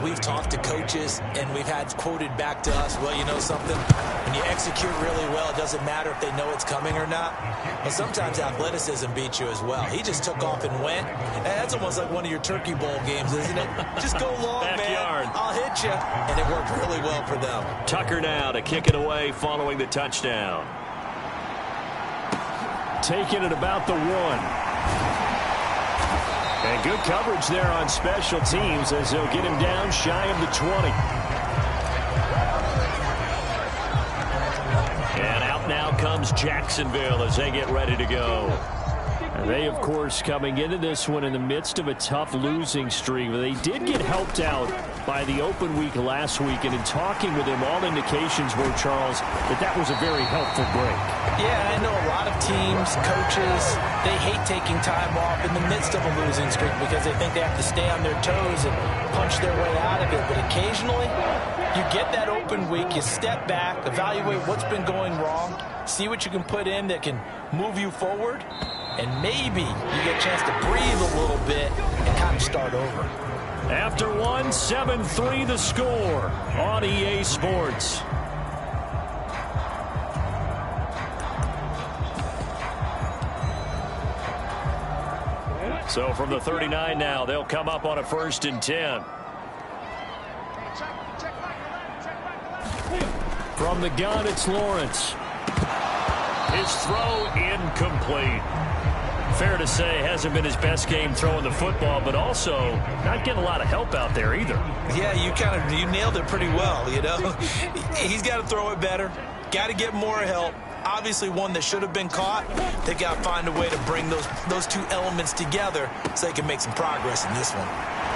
we've talked to coaches and we've had quoted back to us, well, you know something? When you execute really well, it doesn't matter if they know it's coming or not. But sometimes athleticism beats you as well. He just took off and went. And that's almost like one of your Turkey Bowl games, isn't it? Just go long, Backyard. man. I'll hit you. And it worked really well for them. Tucker now to kick it away following the touchdown. Taking it about the 1. And good coverage there on special teams as they'll get him down shy of the 20. And out now comes Jacksonville as they get ready to go. And they, of course, coming into this one in the midst of a tough losing streak. They did get helped out by the open week last week. And in talking with him, all indications were, Charles, that was a very helpful break. Yeah, I know a lot of teams, coaches, they hate taking time off in the midst of a losing streak because they think they have to stay on their toes and punch their way out of it. But occasionally, you get that open week, you step back, evaluate what's been going wrong, see what you can put in that can move you forward, and maybe you get a chance to breathe a little bit and kind of start over. After 1, 7-3 the score on EA Sports. So from the 39 now, they'll come up on a 1st and 10. From the gun, it's Lawrence. His throw incomplete. Fair to say, hasn't been his best game throwing the football, but also not getting a lot of help out there either. Yeah, you nailed it pretty well, you know. He's got to throw it better. Got to get more help. Obviously one that should have been caught. They got to find a way to bring those two elements together so they can make some progress in this one.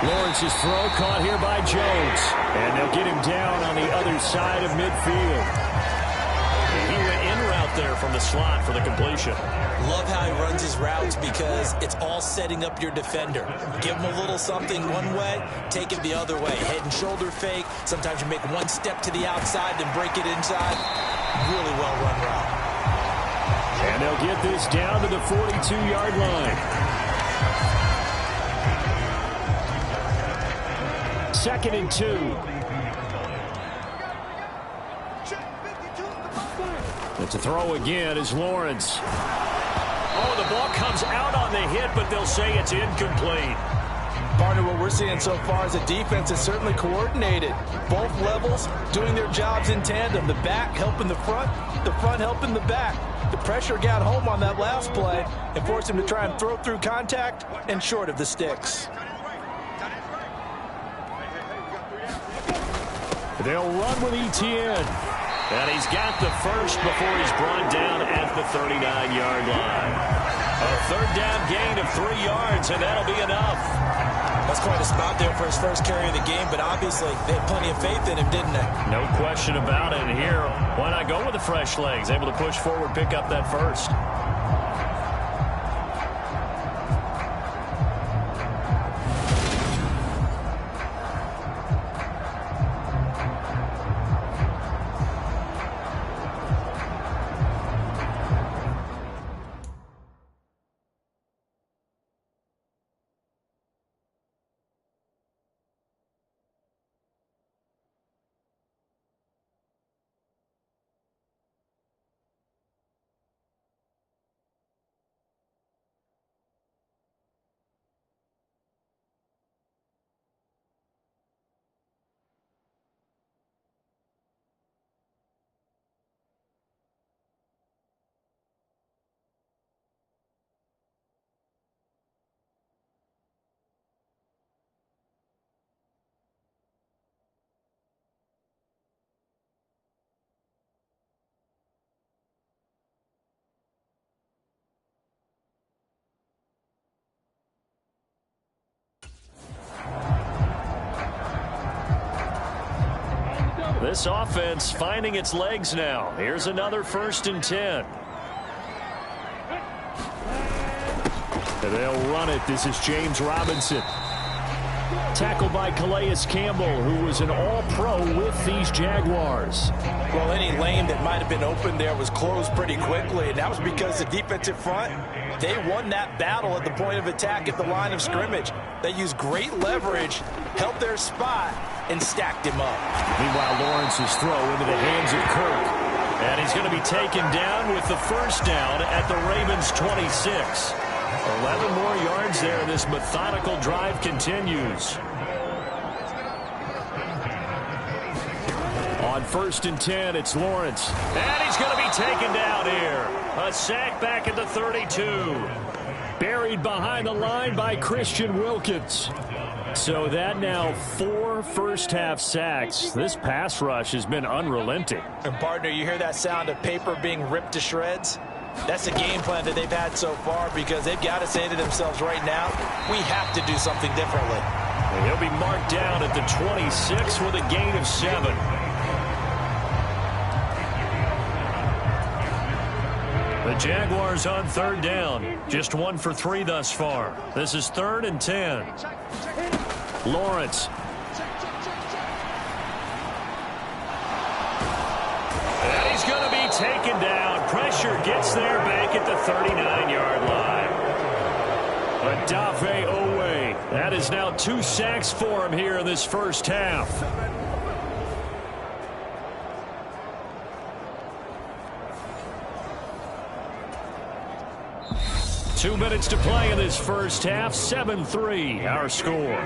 Lawrence's throw caught here by Jones. And they'll get him down on the other side of midfield. He went in route there from the slot for the completion. Love how he runs his routes because it's all setting up your defender. Give him a little something one way, take it the other way. Head and shoulder fake. Sometimes you make one step to the outside, then break it inside. Really well run route. And they'll get this down to the 42-yard line. 2nd and 2. It's a throw again as Lawrence. Oh, the ball comes out on the hit, but they'll say it's incomplete. Partner, what we're seeing so far is a defense is certainly coordinated. Both levels doing their jobs in tandem. The back helping the front helping the back. The pressure got home on that last play and forced him to try and throw through contact and short of the sticks. They'll run with Etienne. And he's got the first before he's brought down at the 39-yard line. A 3rd down gain of 3 yards, and that'll be enough. That's quite a spot there for his first carry of the game, but obviously they had plenty of faith in him, didn't they? No question about it. And here, why not go with the fresh legs? Able to push forward, pick up that first. This offense finding its legs now. Here's another 1st and 10. And they'll run it. This is James Robinson. Tackled by Calais Campbell, who was an all-pro with these Jaguars. Well, any lane that might have been open there was closed pretty quickly, and that was because the defensive front, they won that battle at the point of attack at the line of scrimmage. They used great leverage, held their spot, and stacked him up. Meanwhile, Lawrence's throw into the hands of Kirk. And he's going to be taken down with the first down at the Ravens' 26. 11 more yards there. This methodical drive continues. On 1st and 10, it's Lawrence. And he's going to be taken down here. A sack back at the 32. Buried behind the line by Christian Wilkins. So that now 4 first-half sacks. This pass rush has been unrelenting. And, partner, you hear that sound of paper being ripped to shreds? That's the game plan that they've had so far because they've got to say to themselves right now, we have to do something differently. And he'll be marked down at the 26 with a gain of 7. The Jaguars on 3rd down. Just 1 for 3 thus far. This is 3rd and 10. Lawrence. And he's going to be taken down. Pressure gets there back at the 39-yard line. Adave Owe. That is now 2 sacks for him here in this first half. Two minutes to play in this first half. 7-3 our score.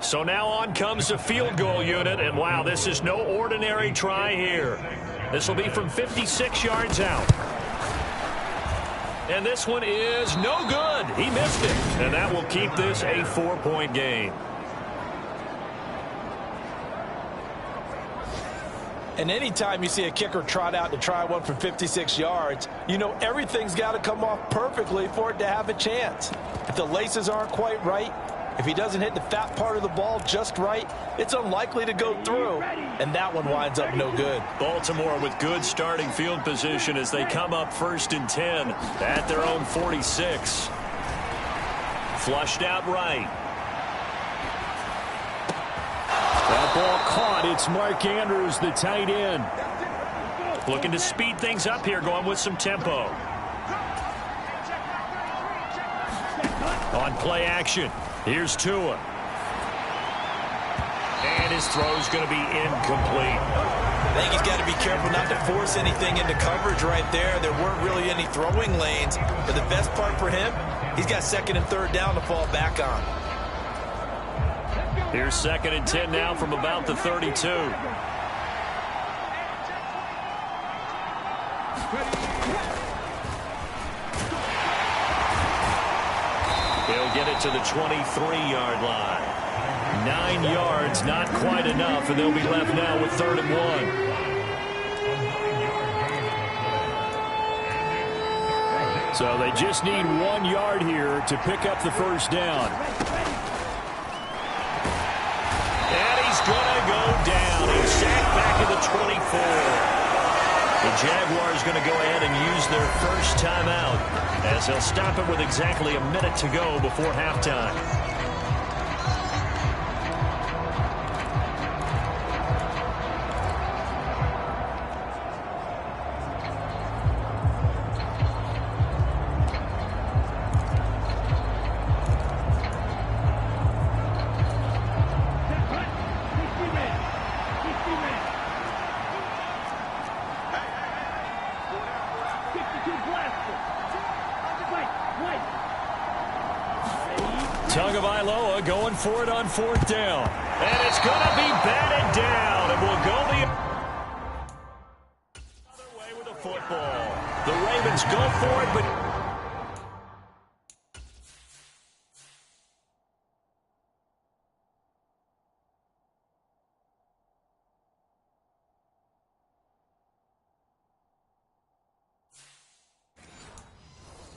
So now on comes the field goal unit, and wow, this is no ordinary try here. This will be from 56 yards out. And this one is no good. He missed it, and that will keep this a 4-point game. And anytime you see a kicker trot out to try one from 56 yards, you know everything's got to come off perfectly for it to have a chance. If the laces aren't quite right, if he doesn't hit the fat part of the ball just right, it's unlikely to go through, and that one winds up no good. Baltimore with good starting field position as they come up 1st and 10 at their own 46. Flushed out right. That ball caught. It's Mark Andrews, the tight end. Looking to speed things up here, going with some tempo. On play action, here's Tua. And his throw's going to be incomplete. I think he's got to be careful not to force anything into coverage right there. There weren't really any throwing lanes. But the best part for him, he's got 2nd and 3rd down to fall back on. Here's 2nd and 10 now from about the 32. He'll get it to the 23-yard line. 9 yards, not quite enough, and they'll be left now with 3rd and 1. So they just need 1 yard here to pick up the first down. Going to go down. He's sacked back at the 24. The Jaguars going to go ahead and use their first timeout as they'll stop it with exactly a minute to go before halftime. Tagovailoa going for it on 4th down. And it's going to be batted down. And will go the other way with the football. The Ravens go for it, but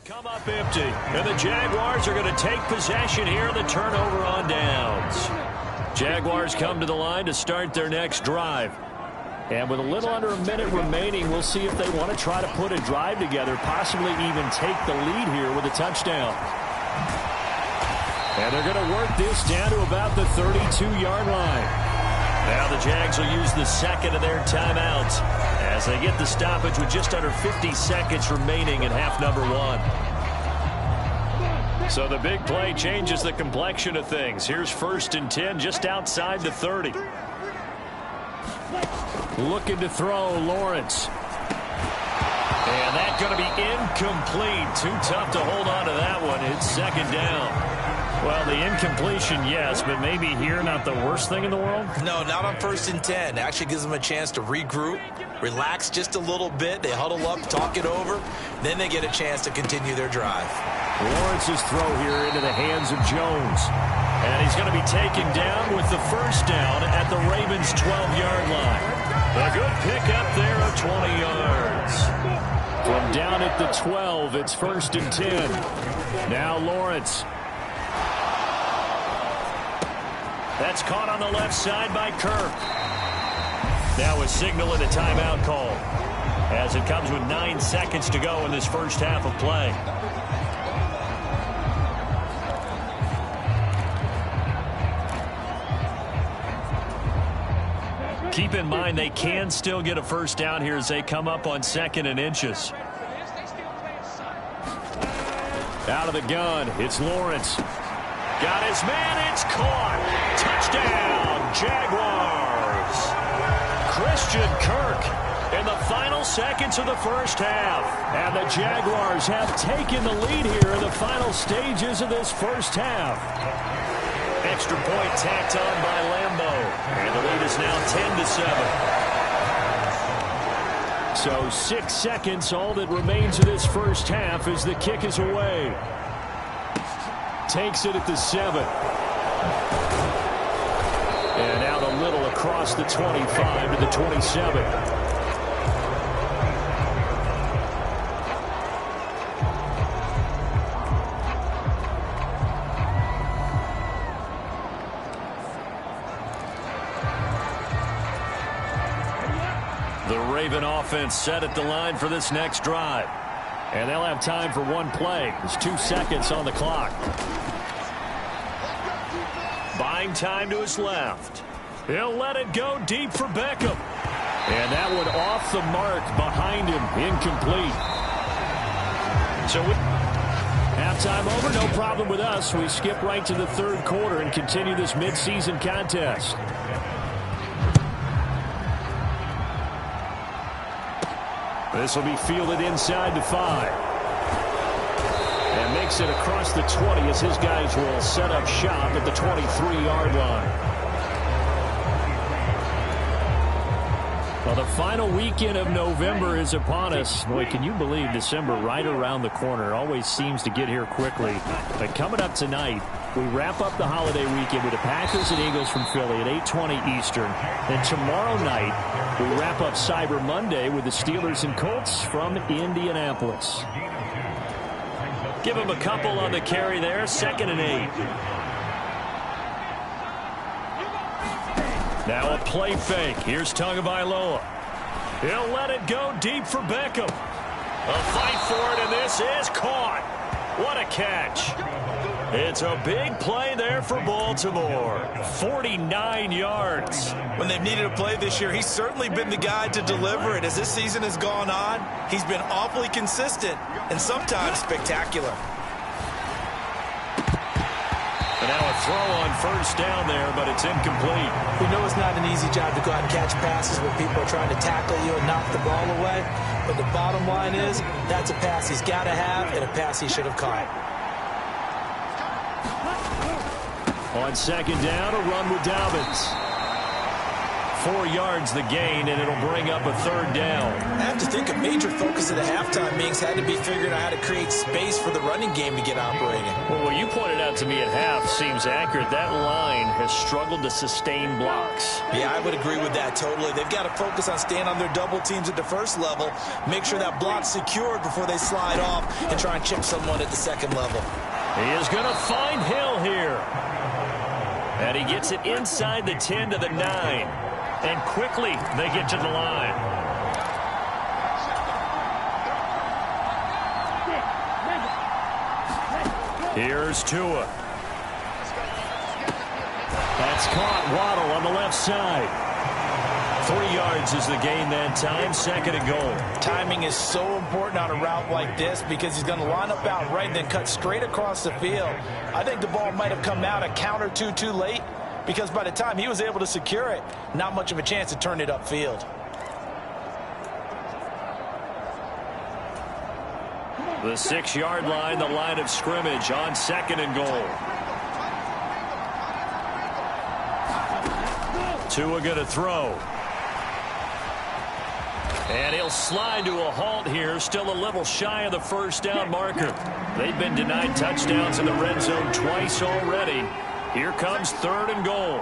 come up empty. And the Jaguars are going to take possession here in the turnover on downs. Jaguars come to the line to start their next drive. And with a little under a minute remaining, we'll see if they want to try to put a drive together, possibly even take the lead here with a touchdown. And they're going to work this down to about the 32-yard line. Now the Jags will use the 2nd of their timeouts as they get the stoppage with just under 50 seconds remaining in half number 1. So the big play changes the complexion of things. Here's 1st and 10 just outside the 30. Looking to throw, Lawrence. And that's going to be incomplete. Too tough to hold on to that one. It's 2nd down. Well, the incompletion, yes, but maybe here not the worst thing in the world? No, not on 1st and 10. It actually gives them a chance to regroup, relax just a little bit. They huddle up, talk it over. Then they get a chance to continue their drive. Lawrence's throw here into the hands of Jones. And he's going to be taken down with the 1st down at the Ravens' 12-yard line. A good pickup there of 20 yards. From down at the 12, it's 1st and 10. Now Lawrence. That's caught on the left side by Kirk. Now a signal and a timeout call as it comes with 9 seconds to go in this first half of play. Keep in mind they can still get a 1st down here as they come up on 2nd and inches. Out of the gun, it's Lawrence. Got his man, it's caught. Touchdown, Jaguars. Christian Kirk in the final seconds of the first half. And the Jaguars have taken the lead here in the final stages of this first half. Extra point tacked on by Lambeau. And the lead is now 10-7. So 6 seconds, all that remains of this first half as the kick is away. Takes it at the 7. And out a little across the 25 to the 27. The Raven offense set at the line for this next drive. And they'll have time for one play. There's 2 seconds on the clock. Buying time to his left. He'll let it go deep for Beckham. And that one off the mark behind him. Incomplete. So halftime over, no problem with us. We skip right to the 3rd quarter and continue this midseason contest. This will be fielded inside the 5. And makes it across the 20 as his guys will set up shop at the 23-yard line. Well, the final weekend of November is upon us. Boy, can you believe December right around the corner? Always seems to get here quickly. But coming up tonight, we wrap up the holiday weekend with the Packers and Eagles from Philly at 8:20 Eastern. Then tomorrow night, we wrap up Cyber Monday with the Steelers and Colts from Indianapolis. Give him a couple on the carry there. 2nd and 8. Now a play fake. Here's Tagovailoa. He'll let it go deep for Beckham. A fight for it, and this is caught. What a catch. It's a big play there for Baltimore. 49 yards. When they've needed a play this year, he's certainly been the guy to deliver it. As this season has gone on, he's been awfully consistent and sometimes spectacular. And now a throw on 1st down there, but it's incomplete. We know it's not an easy job to go out and catch passes where people are trying to tackle you and knock the ball away. But the bottom line is, that's a pass he's got to have and a pass he should have caught. On 2nd down, a run with Dobbins. 4 yards the gain, and it'll bring up a 3rd down. I have to think a major focus of the halftime meetings had to be figuring out how to create space for the running game to get operating. Well, what you pointed out to me at half seems accurate. That line has struggled to sustain blocks. Yeah, I would agree with that totally. They've got to focus on staying on their double teams at the first level, make sure that block's secured before they slide off and try and chip someone at the 2nd level. He is going to find Hill here. And he gets it inside the 10 to the 9. And quickly they get to the line. Here's Tua. That's caught. Waddle on the left side. 3 yards is the gain that time, 2nd and goal. Timing is so important on a route like this because he's going to line up out right and then cut straight across the field. I think the ball might have come out a count or two too late because by the time he was able to secure it, not much of a chance to turn it upfield. The 6-yard line, the line of scrimmage on 2nd and goal. Tua going to throw. And he'll slide to a halt here, still a little shy of the first down marker. They've been denied touchdowns in the red zone twice already. Here comes 3rd and goal.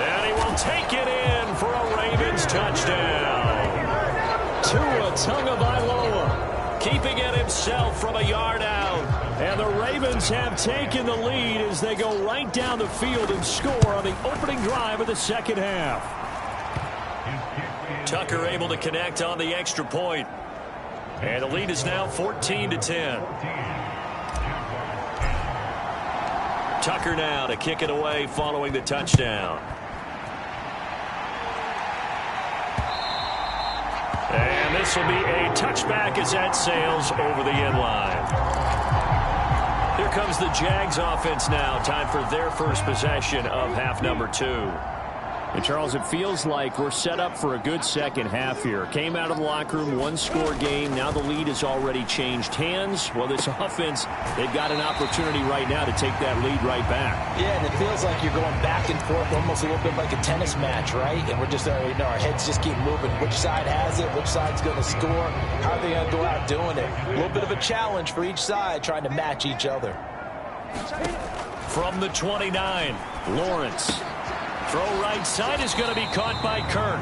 And he will take it in for a Ravens touchdown. Tua Tagovailoa keeping it himself from a yard out. And the Ravens have taken the lead as they go right down the field and score on the opening drive of the 2nd half. Tucker able to connect on the extra point. And the lead is now 14-10. Tucker now to kick it away following the touchdown. And this will be a touchback as that sails over the end line. Here comes the Jags offense now. Time for their first possession of half number 2. And Charles, it feels like we're set up for a good second half here. Came out of the locker room, 1-score game. Now the lead has already changed hands. Well, this offense, they've got an opportunity right now to take that lead right back. Yeah, and it feels like you're going back and forth, almost a little bit like a tennis match, right? And we're just, our heads just keep moving. Which side has it? Which side's going to score? How are they going to go out doing it? A little bit of a challenge for each side, trying to match each other. From the 29, Lawrence. Throw right side is going to be caught by Kirk.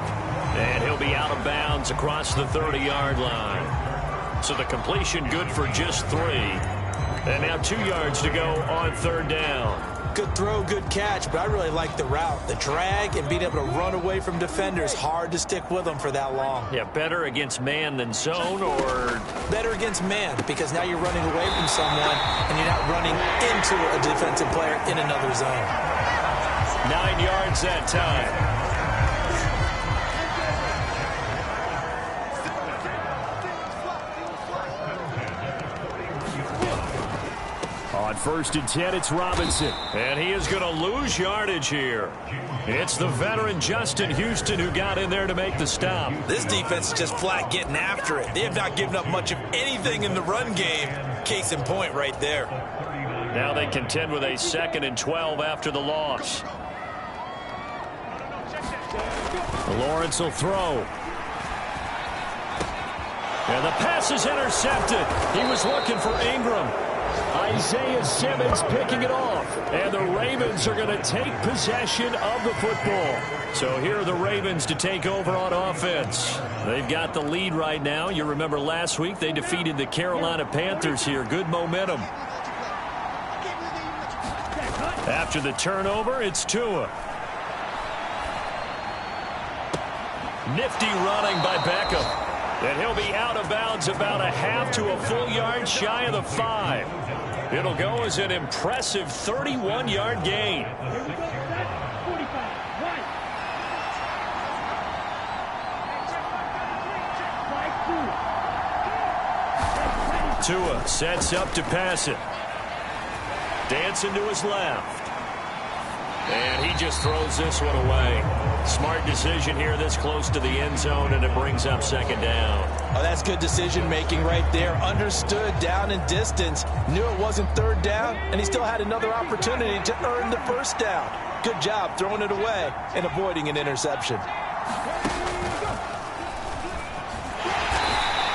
And he'll be out of bounds across the 30-yard line. So the completion good for just 3. And now 2 yards to go on 3rd down. Good throw, good catch, but I really like the route. The drag and being able to run away from defenders, hard to stick with them for that long. Yeah, better against man than zone, or? Better against man, because now you're running away from someone and you're not running into a defensive player in another zone. 9 yards that time. On 1st and 10, it's Robinson. And he is going to lose yardage here. It's the veteran Justin Houston who got in there to make the stop. This defense is just flat getting after it. They have not given up much of anything in the run game. Case in point right there. Now they contend with a 2nd and 12 after the loss. Lawrence will throw. And the pass is intercepted. He was looking for Ingram. Isaiah Simmons picking it off. And the Ravens are going to take possession of the football. So here are the Ravens to take over on offense. They've got the lead right now. You remember last week they defeated the Carolina Panthers here. Good momentum. After the turnover, it's Tua. Nifty running by Beckham. And he'll be out of bounds about a half to a full yard shy of the 5. It'll go as an impressive 31-yard gain. Tua sets up to pass it. Dancing to his left. And he just throws this one away. Smart decision here this close to the end zone, and it brings up 2nd down. Oh, that's good decision-making right there. Understood down and distance. Knew it wasn't 3rd down, and he still had another opportunity to earn the 1st down. Good job throwing it away and avoiding an interception.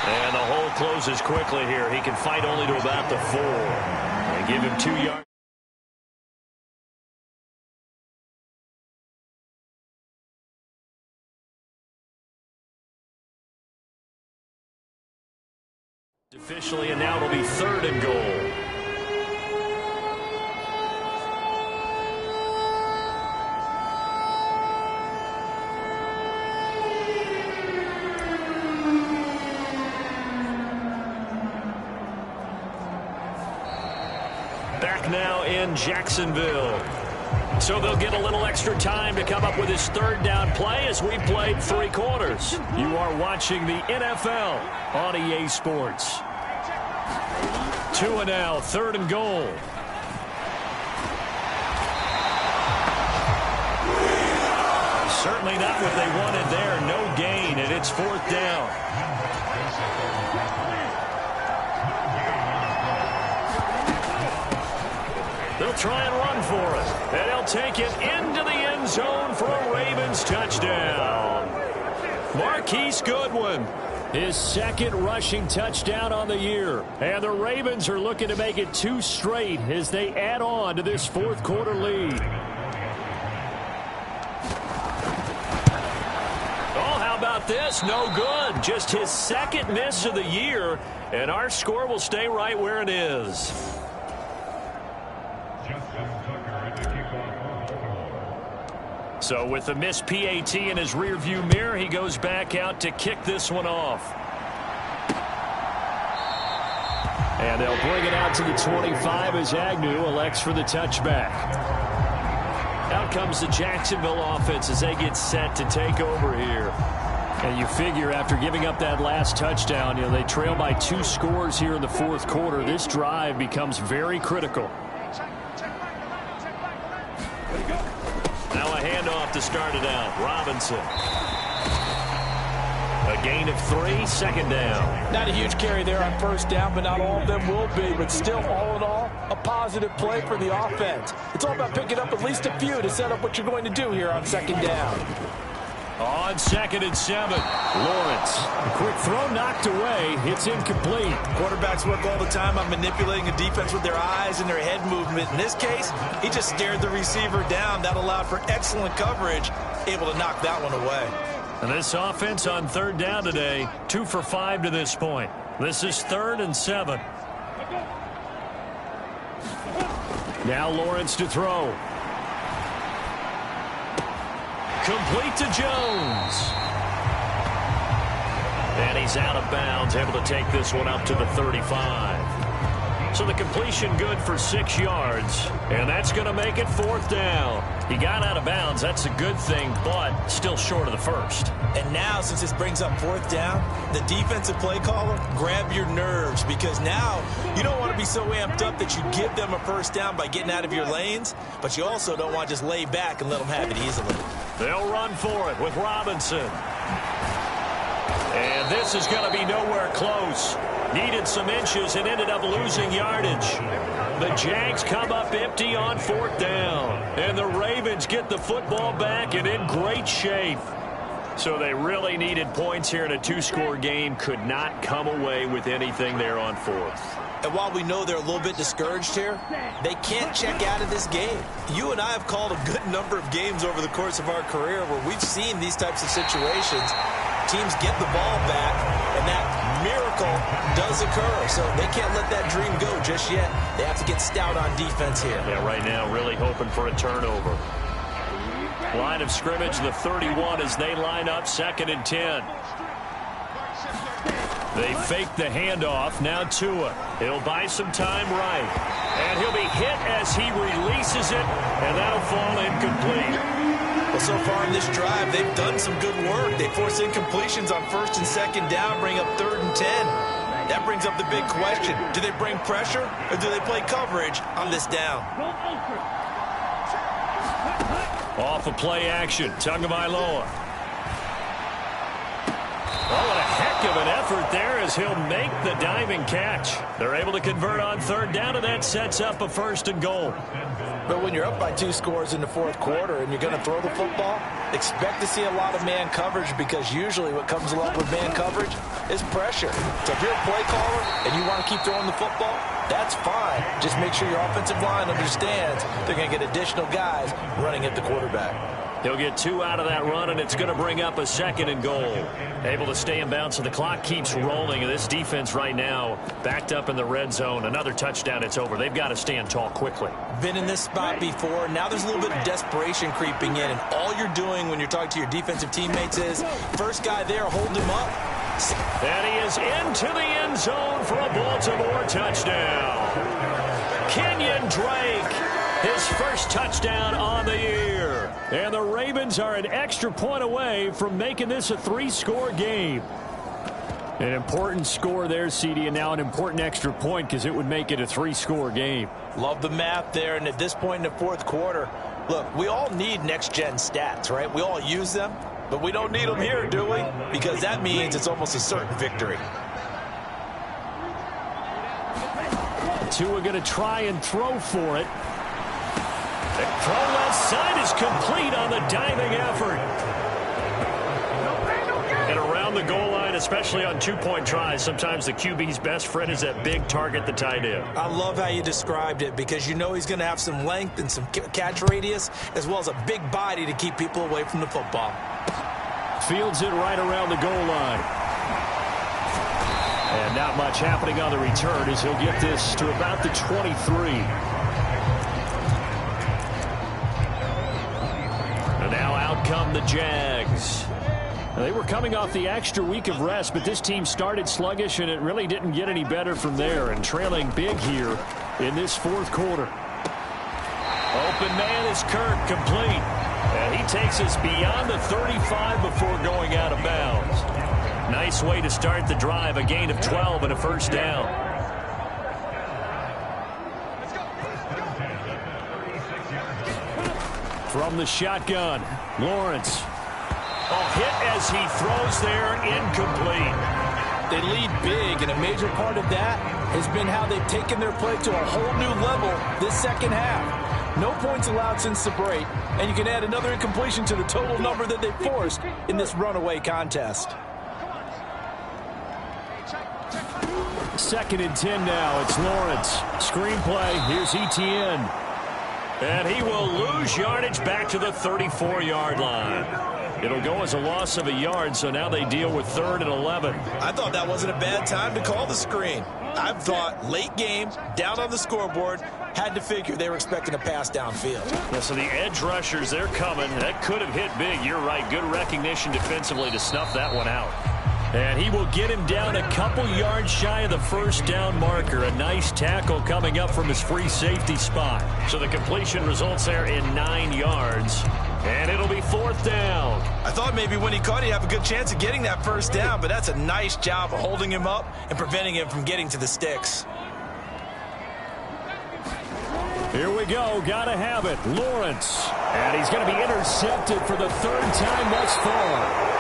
And the hole closes quickly here. He can fight only to about the 4. And give him 2 yards. Officially, and now it'll be 3rd and goal. Back now in Jacksonville. So they'll get a little extra time to come up with his third down play as we played 3 quarters. You are watching the NFL on EA Sports. 2 and now, 3rd and goal. Certainly not what they wanted there. No gain, and it's 4th down. They'll try and run for it. And he'll take it into the end zone for a Ravens touchdown. Marquise Goodwin. His 2nd rushing touchdown on the year. And the Ravens are looking to make it 2 straight as they add on to this 4th quarter lead. Oh, how about this? No good. Just his 2nd miss of the year. And our score will stay right where it is. So with the missed PAT in his rearview mirror, he goes back out to kick this one off. And they'll bring it out to the 25 as Agnew elects for the touchback. Out comes the Jacksonville offense as they get set to take over here. And you figure after giving up that last touchdown, they trail by 2 scores here in the 4th quarter. This drive becomes very critical. Now a handoff to start it out. Robinson. A gain of 3, 2nd down. Not a huge carry there on 1st down, but not all of them will be. But still, all in all, a positive play for the offense. It's all about picking up at least a few to set up what you're going to do here on 2nd down. On 2nd and 7, Lawrence. A quick throw knocked away. It's incomplete. Quarterbacks work all the time on manipulating a defense with their eyes and their head movement. In this case, he just stared the receiver down. That allowed for excellent coverage, able to knock that one away. And this offense on 3rd down today, 2 for 5 to this point. This is 3rd and 7. Now Lawrence to throw. Complete to Jones. And he's out of bounds, able to take this one up to the 35. So the completion good for 6 yards, and that's going to make it 4th down. He got out of bounds. That's a good thing, but still short of the 1st. And now, since this brings up 4th down, the defensive play caller, grab your nerves, because now you don't want to be so amped up that you give them a 1st down by getting out of your lanes, but you also don't want to just lay back and let them have it easily. They'll run for it with Robinson. And this is going to be nowhere close. Needed some inches and ended up losing yardage. The Jags come up empty on 4th down. And the Ravens get the football back and in great shape. So they really needed points here in a 2-score game. Could not come away with anything there on 4th. And while we know they're a little bit discouraged here, they can't check out of this game. You and I have called a good number of games over the course of our career where we've seen these types of situations. Teams get the ball back, and that miracle does occur. So they can't let that dream go just yet. They have to get stout on defense here. Yeah, right now really hoping for a turnover. Line of scrimmage, the 31 as they line up 2nd and 10. They fake the handoff. Now Tua. He'll buy some time right. And he'll be hit as he releases it, and that'll fall incomplete. Well, so far in this drive, they've done some good work. They force incompletions on 1st and 2nd down, bring up 3rd and 10. That brings up the big question. Do they bring pressure, or do they play coverage on this down? Off of play action, Tagovailoa. Oh, what a heck of an effort there as he'll make the diving catch. They're able to convert on 3rd down, and that sets up a 1st and goal. But when you're up by 2 scores in the 4th quarter and you're going to throw the football, expect to see a lot of man coverage, because usually what comes along with man coverage is pressure. So if you're a play caller and you want to keep throwing the football, that's fine. Just make sure your offensive line understands they're going to get additional guys running at the quarterback. He'll get 2 out of that run, and it's going to bring up a 2nd and goal. Able to stay in bounds, so the clock keeps rolling. And this defense right now backed up in the red zone. Another touchdown, it's over. They've got to stand tall quickly. Been in this spot before. Now there's a little bit of desperation creeping in. And all you're doing when you're talking to your defensive teammates is, first guy there, hold him up. And he is into the end zone for a Baltimore touchdown. Kenyon Drake, his first touchdown on the year. And the Ravens are an extra point away from making this a 3-score game. An important score there, CD, and now an important extra point because it would make it a 3-score game. Love the math there, and at this point in the fourth quarter, look, we all need next-gen stats, right? We all use them, but we don't need them here, do we? Because that means it's almost a certain victory. Tua going to try and throw for it. The throw left side is complete on the diving effort. And around the goal line, especially on two-point tries, sometimes the QB's best friend is that big target, the tight end. I love how you described it because you know he's going to have some length and some catch radius as well as a big body to keep people away from the football. Fields it right around the goal line. And not much happening on the return as he'll get this to about the 23. And now out come the Jags. Now, they were coming off the extra week of rest, but this team started sluggish, and it really didn't get any better from there, and trailing big here in this fourth quarter. Open man is Kirk, complete. And he takes us beyond the 35 before going out of bounds. Nice way to start the drive, a gain of 12 and a first down. From the shotgun, Lawrence. A hit as he throws there, incomplete. They lead big, and a major part of that has been how they've taken their play to a whole new level this second half. No points allowed since the break, and you can add another incompletion to the total number that they forced in this runaway contest. 2nd and 10 now. It's Lawrence. Screenplay. Here's Etienne. And he will lose yardage back to the 34-yard line. It'll go as a loss of a yard, so now they deal with 3rd and 11. I thought that wasn't a bad time to call the screen. I thought late game, down on the scoreboard, had to figure they were expecting a pass downfield. Yeah, so the edge rushers, they're coming. That could have hit big. You're right. Good recognition defensively to snuff that one out. And he will get him down a couple yards shy of the first down marker. A nice tackle coming up from his free safety spot. So the completion results there in 9 yards. And it'll be 4th down. I thought maybe when he caught, he'd have a good chance of getting that first down, but that's a nice job of holding him up and preventing him from getting to the sticks. Here we go. Gotta have it. Lawrence. And he's going to be intercepted for the 3rd time thus far.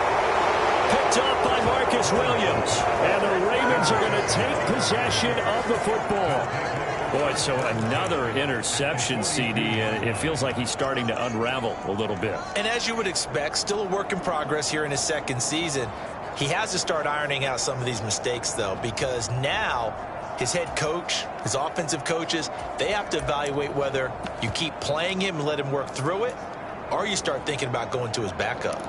Picked up by Marcus Williams. And the Ravens are going to take possession of the football. Boy, so another interception, CD, and it feels like he's starting to unravel a little bit. And as you would expect, still a work in progress here in his 2nd season. He has to start ironing out some of these mistakes, though, because now his head coach, his offensive coaches, they have to evaluate whether you keep playing him and let him work through it, or you start thinking about going to his backup.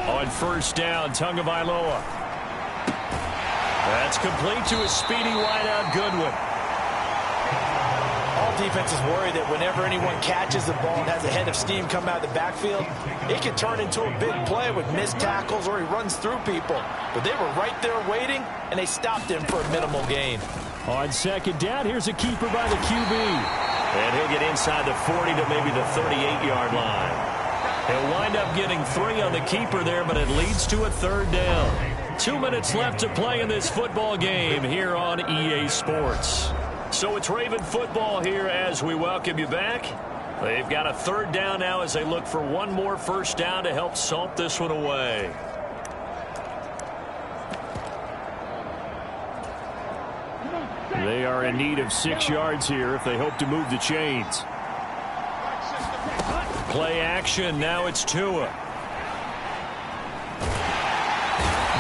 On 1st down, Tagovailoa. That's complete to a speedy wideout, Goodwin. All defenses worry that whenever anyone catches the ball and has a head of steam come out of the backfield, it can turn into a big play with missed tackles or he runs through people. But they were right there waiting, and they stopped him for a minimal gain. On 2nd down, here's a keeper by the QB. And he'll get inside the 40 to maybe the 38-yard line. He'll wind up getting 3 on the keeper there, but it leads to a 3rd down. 2 minutes left to play in this football game here on EA Sports. So it's Raven football here as we welcome you back. They've got a 3rd down now as they look for one more first down to help salt this one away. They are in need of 6 yards here if they hope to move the chains. Play action. Now it's Tua.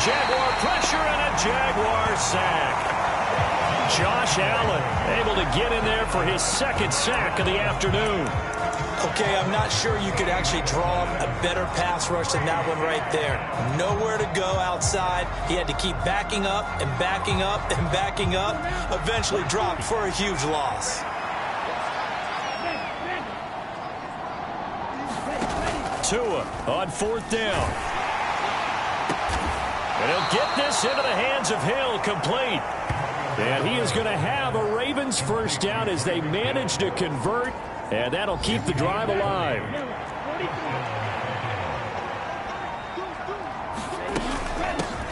Jaguar pressure and a Jaguar sack. Josh Allen able to get in there for his 2nd sack of the afternoon. Okay, I'm not sure you could actually draw a better pass rush than that one right there. Nowhere to go outside. He had to keep backing up and backing up and backing up. Eventually dropped for a huge loss. Tua on 4th down. And he'll get this into the hands of Hill, complete. And he is going to have a Ravens first down as they manage to convert, and that'll keep the drive alive.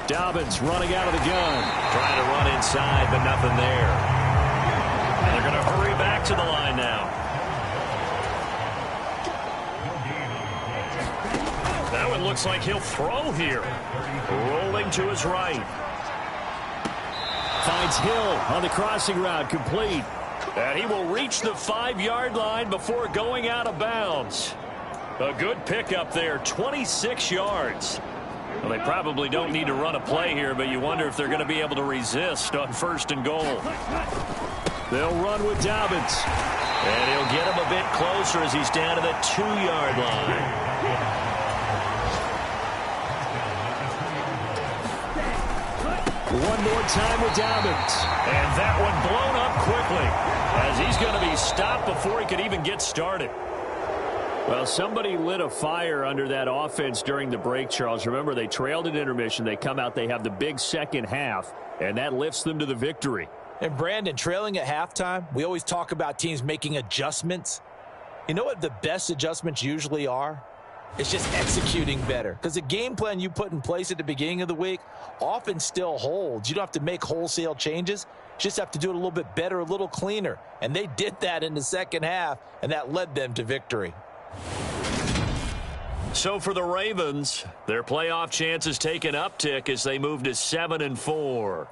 Dobbins running out of the gun. Trying to run inside, but nothing there. And they're going to hurry back to the line now. That one looks like he'll throw here. Rolling to his right. Finds Hill on the crossing route, complete. And he will reach the 5-yard line before going out of bounds. A good pickup there, 26 yards. Well, they probably don't need to run a play here, but you wonder if they're going to be able to resist on 1st and goal. They'll run with Dobbins. And he'll get him a bit closer as he's down to the 2-yard line. One more time with Dobbins. And that one blown up quickly as he's going to be stopped before he could even get started. Well, somebody lit a fire under that offense during the break, Charles. Remember, they trailed at intermission. They come out, they have the big second half, and that lifts them to the victory. And, Brandon, trailing at halftime, we always talk about teams making adjustments. You know what the best adjustments usually are? It's just executing better. Because the game plan you put in place at the beginning of the week often still holds. You don't have to make wholesale changes. You just have to do it a little bit better, a little cleaner. And they did that in the second half, and that led them to victory. So for the Ravens, their playoff chances take an uptick as they move to 7-4.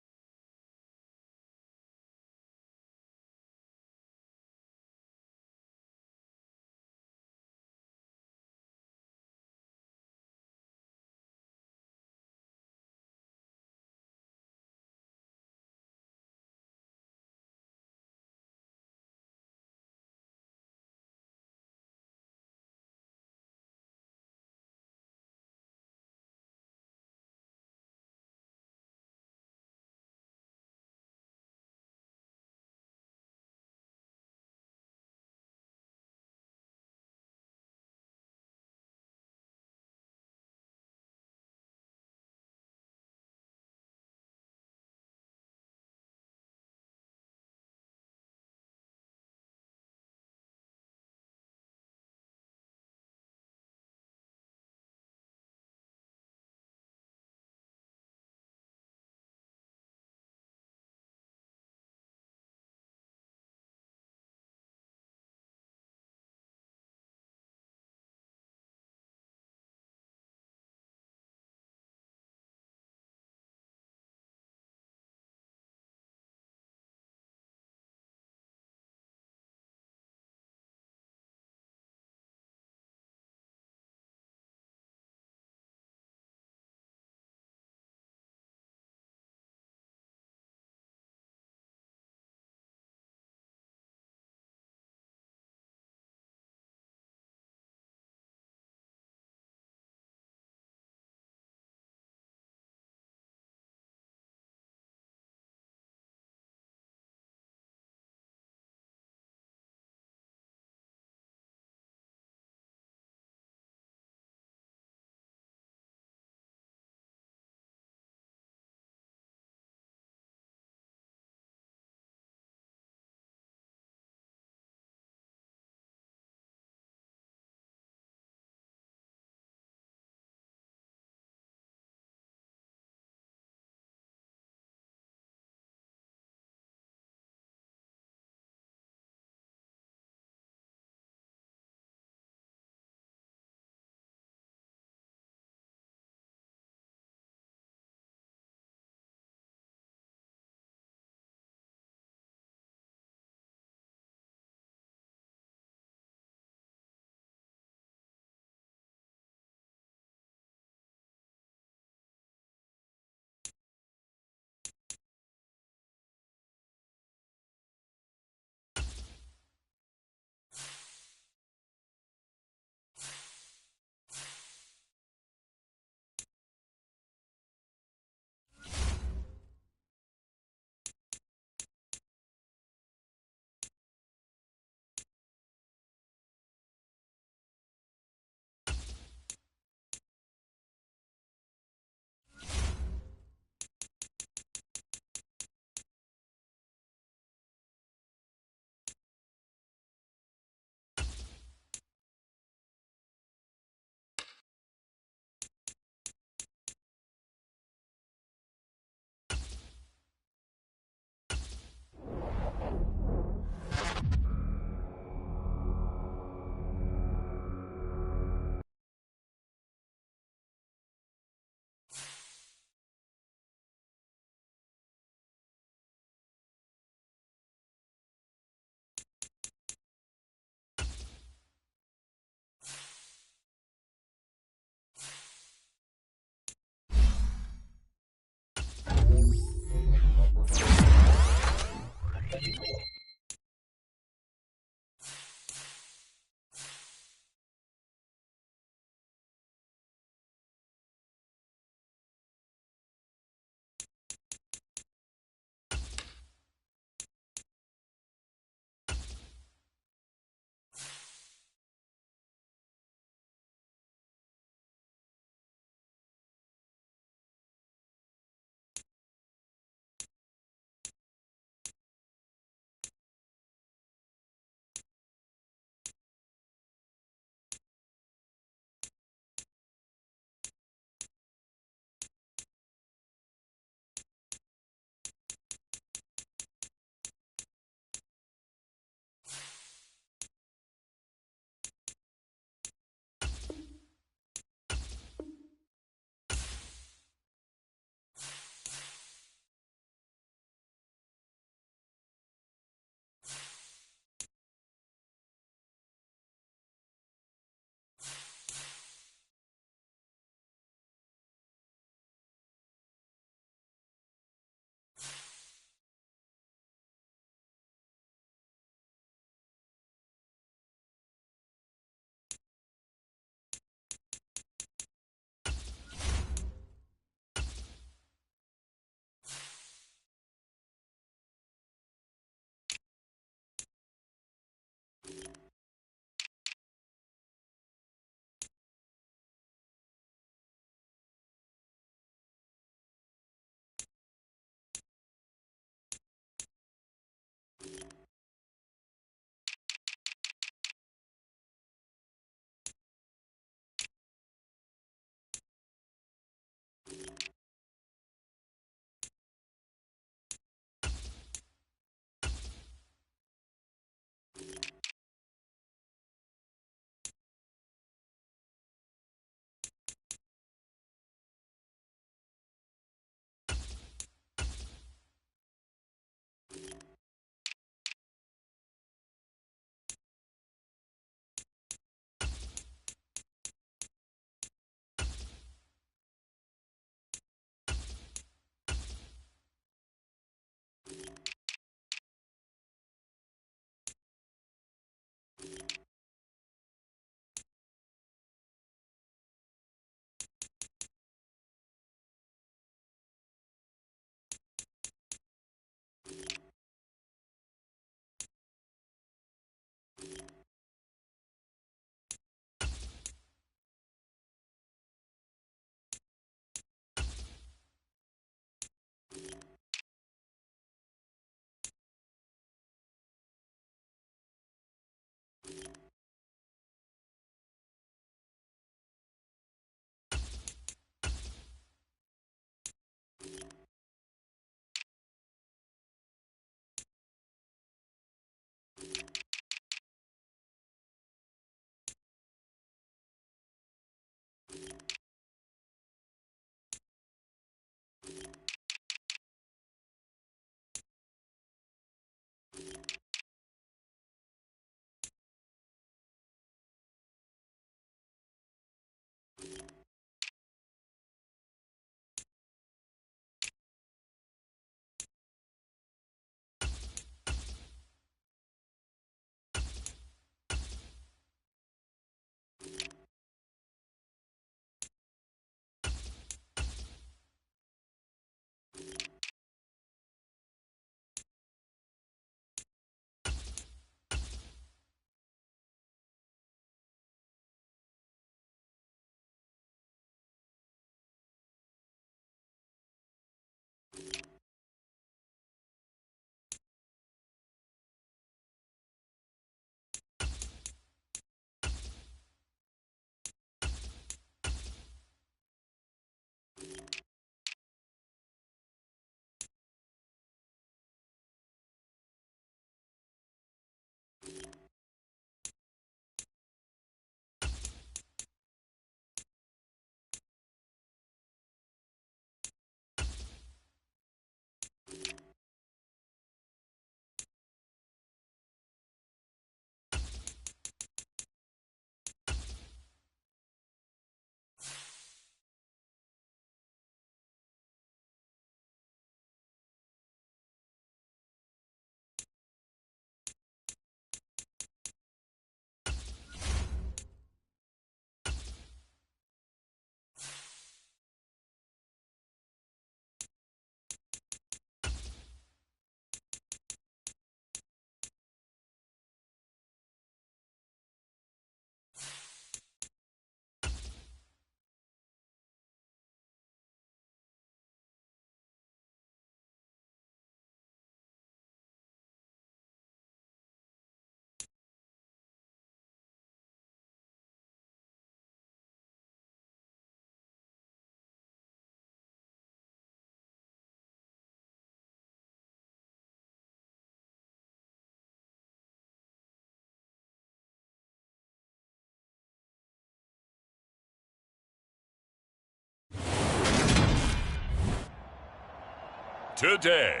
Today,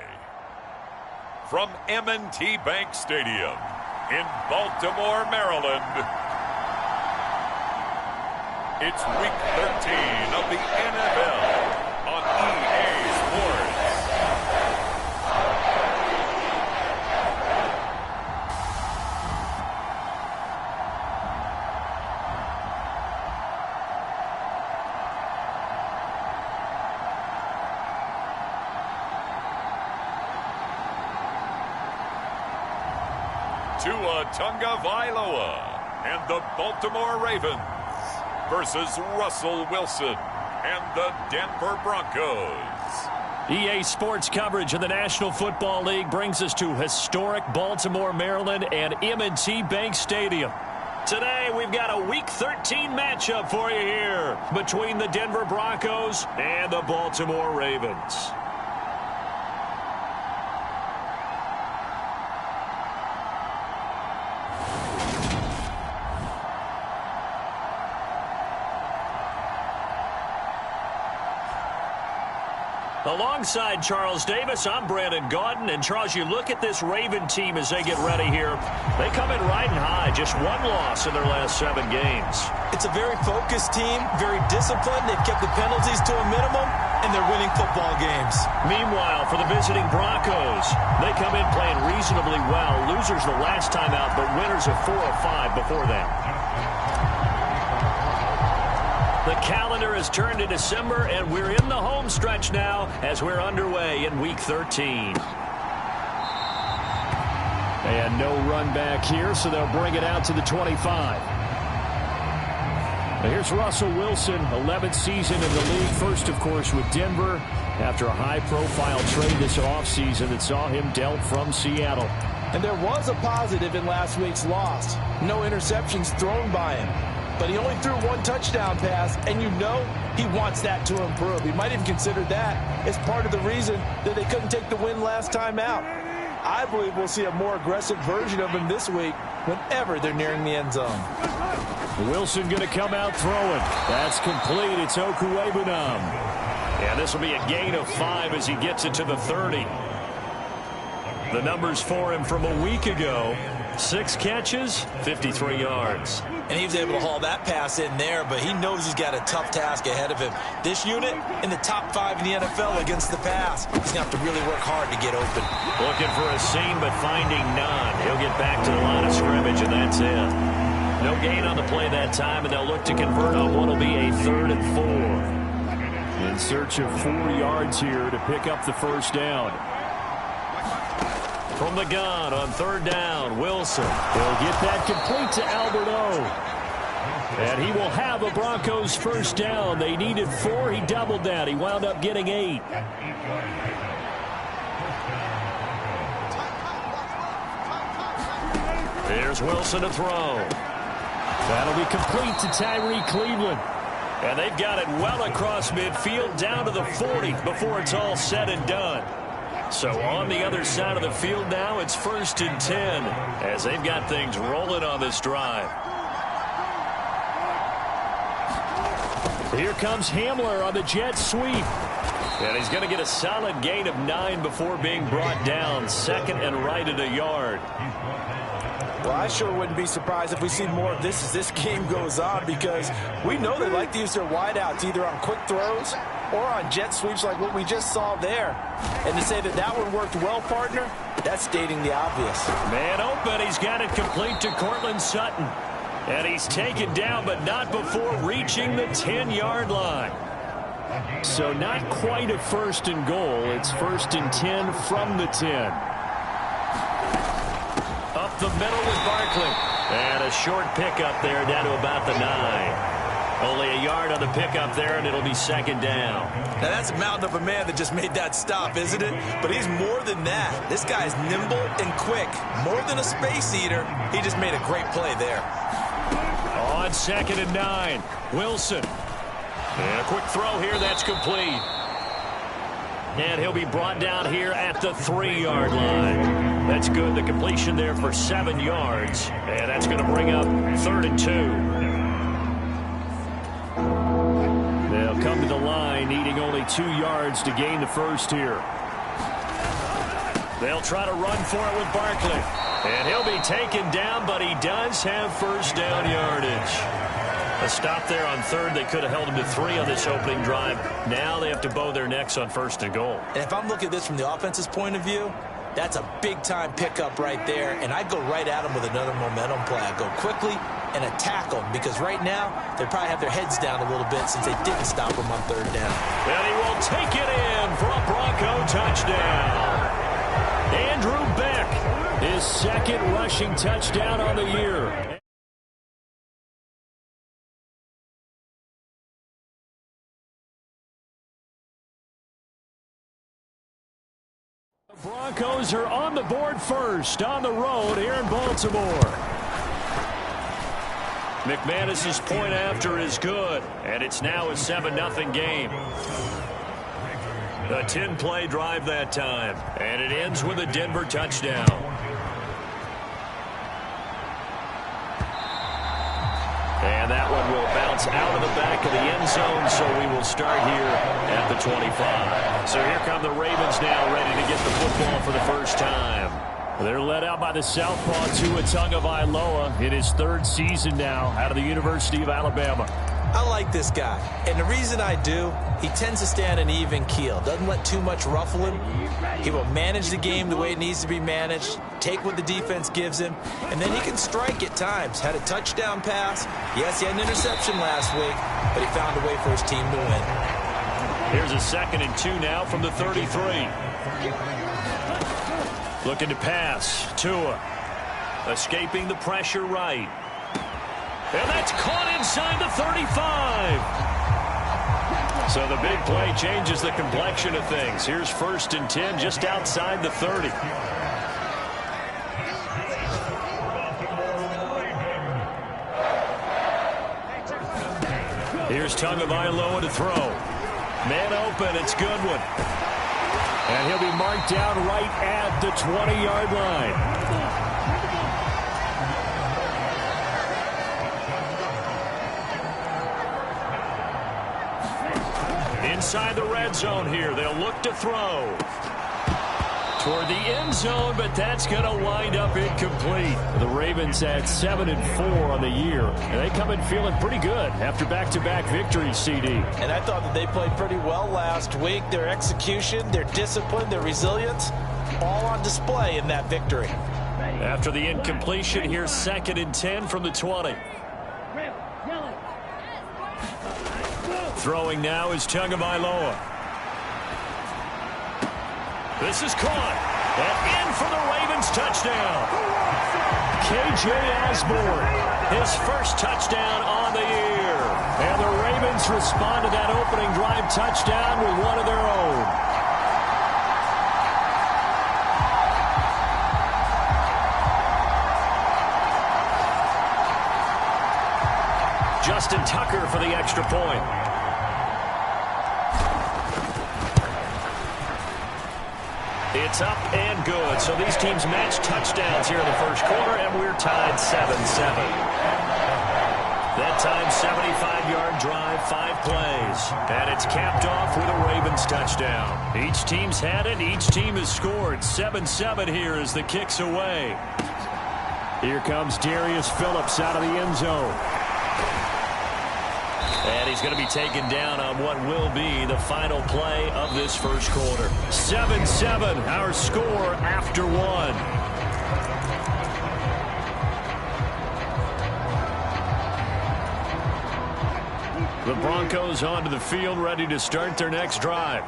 from M&T Bank Stadium in Baltimore, Maryland, it's Week 13 of the NFL on EA Sports. Tua Tagovailoa and the Baltimore Ravens versus Russell Wilson and the Denver Broncos. EA Sports coverage of the National Football League brings us to historic Baltimore, Maryland and M&T Bank Stadium. Today, we've got a Week 13 matchup for you here between the Denver Broncos and the Baltimore Ravens. Alongside Charles Davis, I'm Brandon Gaudin. And Charles, you look at this Raven team as they get ready here. They come in riding high, just one loss in their last 7 games. It's a very focused team, very disciplined. They've kept the penalties to a minimum, and they're winning football games. Meanwhile, for the visiting Broncos, they come in playing reasonably well. Losers the last time out, but winners of 4 or 5 before that. The calendar has turned to December, and we're in the home stretch now as we're underway in Week 13. And no run back here, so they'll bring it out to the 25. Now here's Russell Wilson, 11th season in the league. First, of course, with Denver after a high-profile trade this offseason that saw him dealt from Seattle. And there was a positive in last week's loss. No interceptions thrown by him. But he only threw 1 touchdown pass, and you know he wants that to improve. He might even consider that as part of the reason that they couldn't take the win last time out. I believe we'll see a more aggressive version of him this week whenever they're nearing the end zone. Wilson going to come out throwing. That's complete. It's Okuwebunam. And this will be a gain of 5 as he gets it to the 30. The numbers for him from a week ago: 6 catches, 53 yards. And he was able to haul that pass in there, but he knows he's got a tough task ahead of him. This unit in the top 5 in the NFL against the pass. He's going to have to really work hard to get open. Looking for a seam, but finding none. He'll get back to the line of scrimmage, and that's it. No gain on the play that time, and they'll look to convert on what will be a 3rd and 4. In search of 4 yards here to pick up the first down. From the gun on 3rd down, Wilson. He'll get that complete to Albert O. And he will have a Broncos first down. They needed 4. He doubled that. He wound up getting 8. There's Wilson to throw. That'll be complete to Tyree Cleveland. And they've got it well across midfield down to the 40 before it's all said and done. So on the other side of the field now, it's 1st and 10 as they've got things rolling on this drive. Here comes Hamler on the jet sweep. And he's going to get a solid gain of 9 before being brought down. 2nd and right at a yard. Well, I sure wouldn't be surprised if we see more of this as this game goes on, because we know they like to use their wideouts either on quick throws or on jet sweeps like what we just saw there. And to say that that one worked well, partner, that's stating the obvious. Man open, he's got it complete to Cortland Sutton. And he's taken down, but not before reaching the 10-yard line. So not quite a 1st and goal. It's 1st and 10 from the 10. Up the middle with Barkley. And a short pickup there down to about the 9. Only a yard on the pickup there, and it'll be 2nd down. Now, that's a mountain of a man that just made that stop, isn't it? But he's more than that. This guy's nimble and quick. More than a space eater. He just made a great play there. On 2nd and 9, Wilson. And a quick throw here, that's complete. And he'll be brought down here at the 3-yard line. That's good. The completion there for 7 yards. And that's going to bring up 3rd and 2. They'll come to the line, needing only 2 yards to gain the first here. They'll try to run for it with Barkley. And he'll be taken down, but he does have first down yardage. A stop there on third. They could have held him to 3 on this opening drive. Now they have to bow their necks on first and goal. And if I'm looking at this from the offense's point of view, that's a big-time pickup right there. And I go right at them with another momentum play. I go quickly and attack them because right now they probably have their heads down a little bit since they didn't stop them on third down. And he will take it in for a Bronco touchdown. Andrew Beck, his second rushing touchdown on the year. The Broncos are on the board first on the road here in Baltimore. McManus's point after is good, and it's now a 7-0 game. A 10-play drive that time, and it ends with a Denver touchdown. And that one will bounce out of the back of the end zone, so we will start here at the 25. So here come the Ravens now, ready to get the football for the first time. They're led out by the southpaw Tua Tagovailoa in his 3rd season now out of the University of Alabama. I like this guy, and the reason I do, he tends to stay on an even keel. Doesn't let too much ruffle him. He will manage the game the way it needs to be managed, take what the defense gives him, and then he can strike at times. Had a touchdown pass. Yes, he had an interception last week, but he found a way for his team to win. Here's a 2nd and 2 now from the 33. Looking to pass. Tua escaping the pressure right. And that's caught inside the 35. So the big play changes the complexion of things. Here's 1st and 10 just outside the 30. Here's Tagovailoa to throw. Man open, it's Goodwin. And he'll be marked down right at the 20-yard line. Inside the red zone here, they'll look to throw. Toward the end zone, but that's going to wind up incomplete. The Ravens at 7-4 on the year, and they come in feeling pretty good after back-to-back victories, CD. And I thought that they played pretty well last week. Their execution, their discipline, their resilience, all on display in that victory. After the incompletion, here's 2nd and 10 from the 20. Throwing now is Tagovailoa. This is caught. And in for the Ravens touchdown. K.J. Osborne, his first touchdown on the year. And the Ravens respond to that opening drive touchdown with one of their own. Justin Tucker for the extra point. It's up and good. So these teams match touchdowns here in the first quarter, and we're tied 7-7. That time, 75-yard drive, 5 plays. And it's capped off with a Ravens touchdown. Each team's had it. Each team has scored. 7-7 here as the kick's away. Here comes Darius Phillips out of the end zone. And he's going to be taken down on what will be the final play of this first quarter. 7-7, our score after 1. The Broncos onto the field, ready to start their next drive.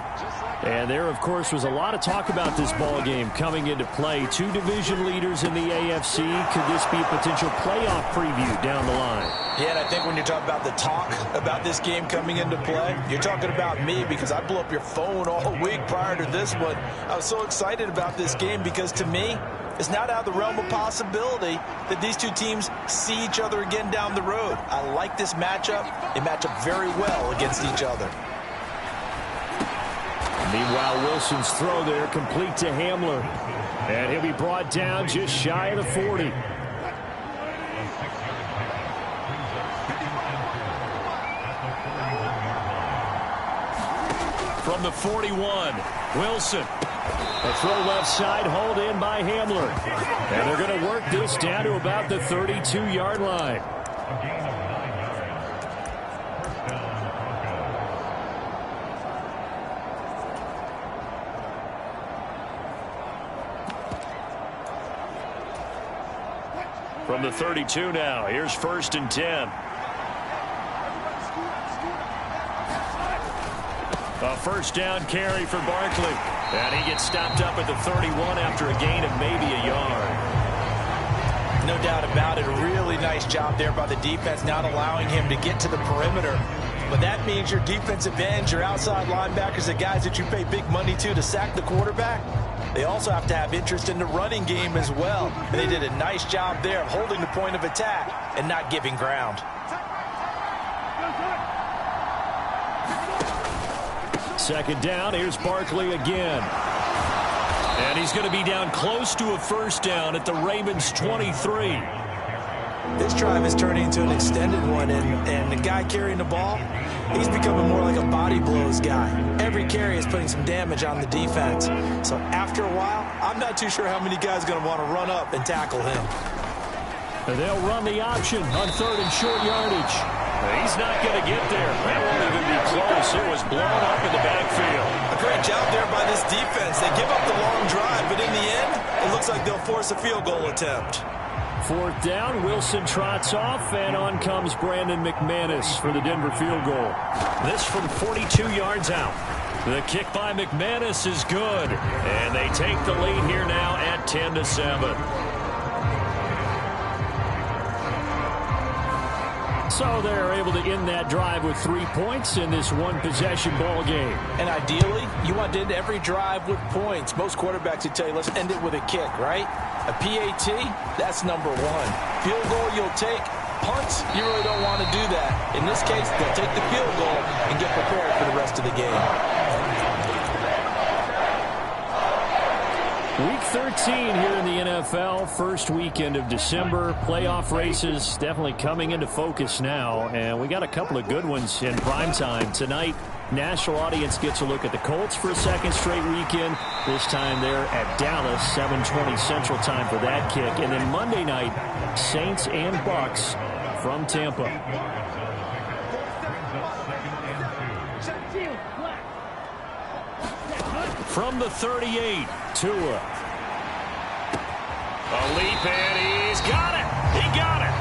And there, of course, was a lot of talk about this ball game coming into play. 2 division leaders in the AFC. Could this be a potential playoff preview down the line? Yeah, and I think when you're talking about the talk about this game coming into play, you're talking about me because I blew up your phone all week prior to this one. I was so excited about this game because, to me, it's not out of the realm of possibility that these two teams see each other again down the road. I like this matchup. They match up very well against each other. Meanwhile, Wilson's throw there complete to Hamler. And he'll be brought down just shy of the 40. From the 41, Wilson. A throw left side, hauled in by Hamler. And they're going to work this down to about the 32-yard line. From the 32 now, here's 1st and 10. A first down carry for Barkley. And he gets stopped up at the 31 after a gain of maybe a yard. No doubt about it. A really nice job there by the defense, not allowing him to get to the perimeter. But that means your defensive ends, your outside linebackers, the guys that you pay big money to sack the quarterback, they also have to have interest in the running game as well. And they did a nice job there of holding the point of attack and not giving ground. Second down, here's Barkley again. And he's going to be down close to a first down at the Ravens' 23. This drive is turning into an extended one, and the guy carrying the ball, he's becoming more like a body blows guy. Every carry is putting some damage on the defense. So after a while, I'm not too sure how many guys are going to want to run up and tackle him. They'll run the option on 3rd and short yardage. He's not going to get there. That won't even be close. It was blown up in the backfield. A great job there by this defense. They give up the long drive, but in the end, it looks like they'll force a field goal attempt. 4th down, Wilson trots off, and on comes Brandon McManus for the Denver field goal. This from 42 yards out. The kick by McManus is good, and they take the lead here now at 10-7. So they're able to end that drive with 3 points in this one-possession ball game. And ideally, you want to end every drive with points. Most quarterbacks would tell you, let's end it with a kick, right? A PAT, that's number one. Field goal, you'll take. Punts, you really don't want to do that. In this case, they'll take the field goal and get prepared for the rest of the game. Week 13 here in the NFL, first weekend of December. Playoff races definitely coming into focus now, and we got a couple of good ones in primetime tonight. National audience gets a look at the Colts for a second straight weekend. This time they're at Dallas, 7:20 Central Time for that kick. And then Monday night, Saints and Bucks from Tampa. From the 38, Tua. A leap, and he's got it. He got it.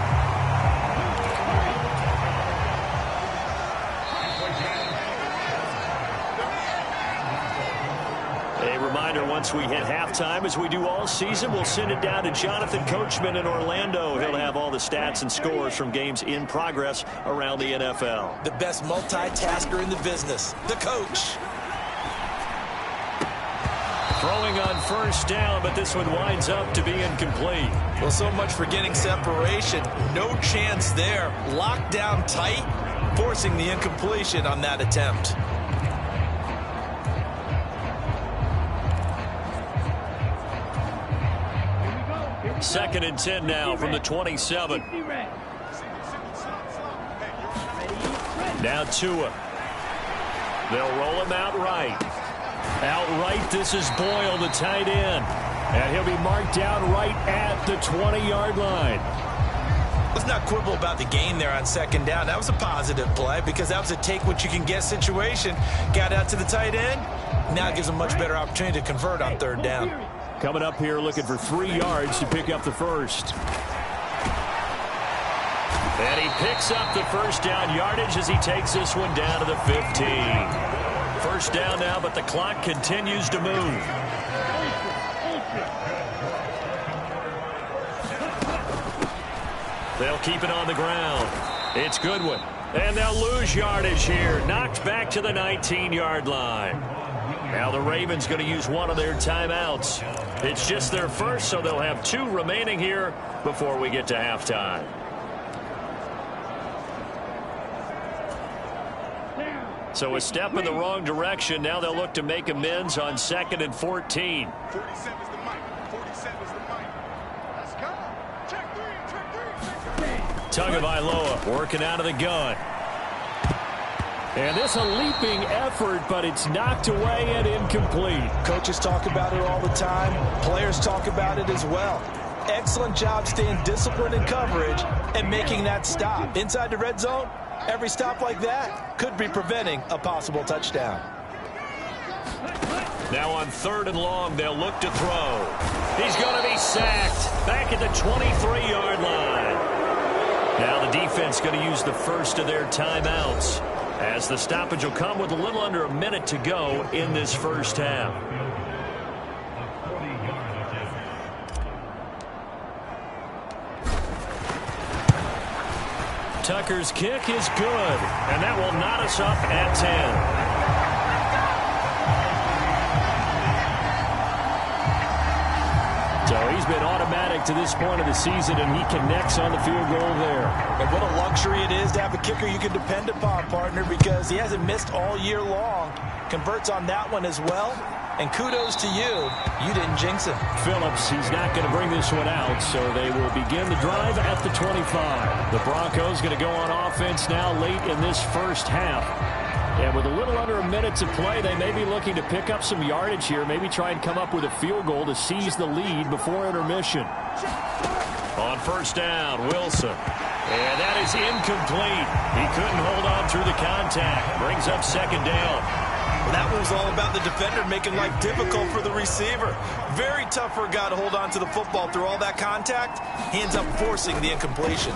A reminder, once we hit halftime, as we do all season, we'll send it down to Jonathan Coachman in Orlando. He'll have all the stats and scores from games in progress around the NFL. The best multitasker in the business, the coach. Throwing on first down, but this one winds up to be incomplete. Well, so much for getting separation. No chance there. Locked down tight, forcing the incompletion on that attempt. Second and 10 now from the 27. Now Tua. They'll roll him out right. Outright, this is Boyle, the tight end. And he'll be marked down right at the 20-yard line. Let's not quibble about the gain there on second down. That was a positive play because that was a take-what-you-can-get situation. Got out to the tight end. Now it gives a much better opportunity to convert on third down. Coming up here looking for 3 yards to pick up the first. And he picks up the first down yardage as he takes this one down to the 15. First down now, but the clock continues to move. They'll keep it on the ground. It's Goodwin. And they'll lose yardage here. Knocked back to the 19-yard line. Now the Ravens going to use one of their timeouts. It's just their first, so they'll have 2 remaining here before we get to halftime. So a step in the wrong direction. Now they'll look to make amends on 2nd and 14. 47's the mic. 47's the mic. Let's go. Check 3. Check 3. Tagovailoa working out of the gun. And this a leaping effort, but it's knocked away and incomplete. Coaches talk about it all the time. Players talk about it as well. Excellent job staying disciplined in coverage and making that stop. Inside the red zone, every stop like that could be preventing a possible touchdown. Now on 3rd and long, they'll look to throw. He's going to be sacked back at the 23-yard line. Now the defense going to use the first of their timeouts, as the stoppage will come with a little under a minute to go in this first half. Tucker's kick is good, and that will knot us up at 10. So he's been automatic to this point of the season, and he connects on the field goal there. And what a luxury it is to have a kicker you can depend upon, partner, because he hasn't missed all year long. Converts on that one as well. And kudos to you. You didn't jinx him. Phillips, he's not going to bring this one out, so they will begin the drive at the 25. The Broncos going to go on offense now late in this first half. And with a little under a minute to play, they may be looking to pick up some yardage here, maybe try and come up with a field goal to seize the lead before intermission. On first down, Wilson. And that is incomplete. He couldn't hold on through the contact. Brings up 2nd down. Well, that was all about the defender making life difficult for the receiver. Very tough for a guy to hold on to the football through all that contact. He ends up forcing the incompletion.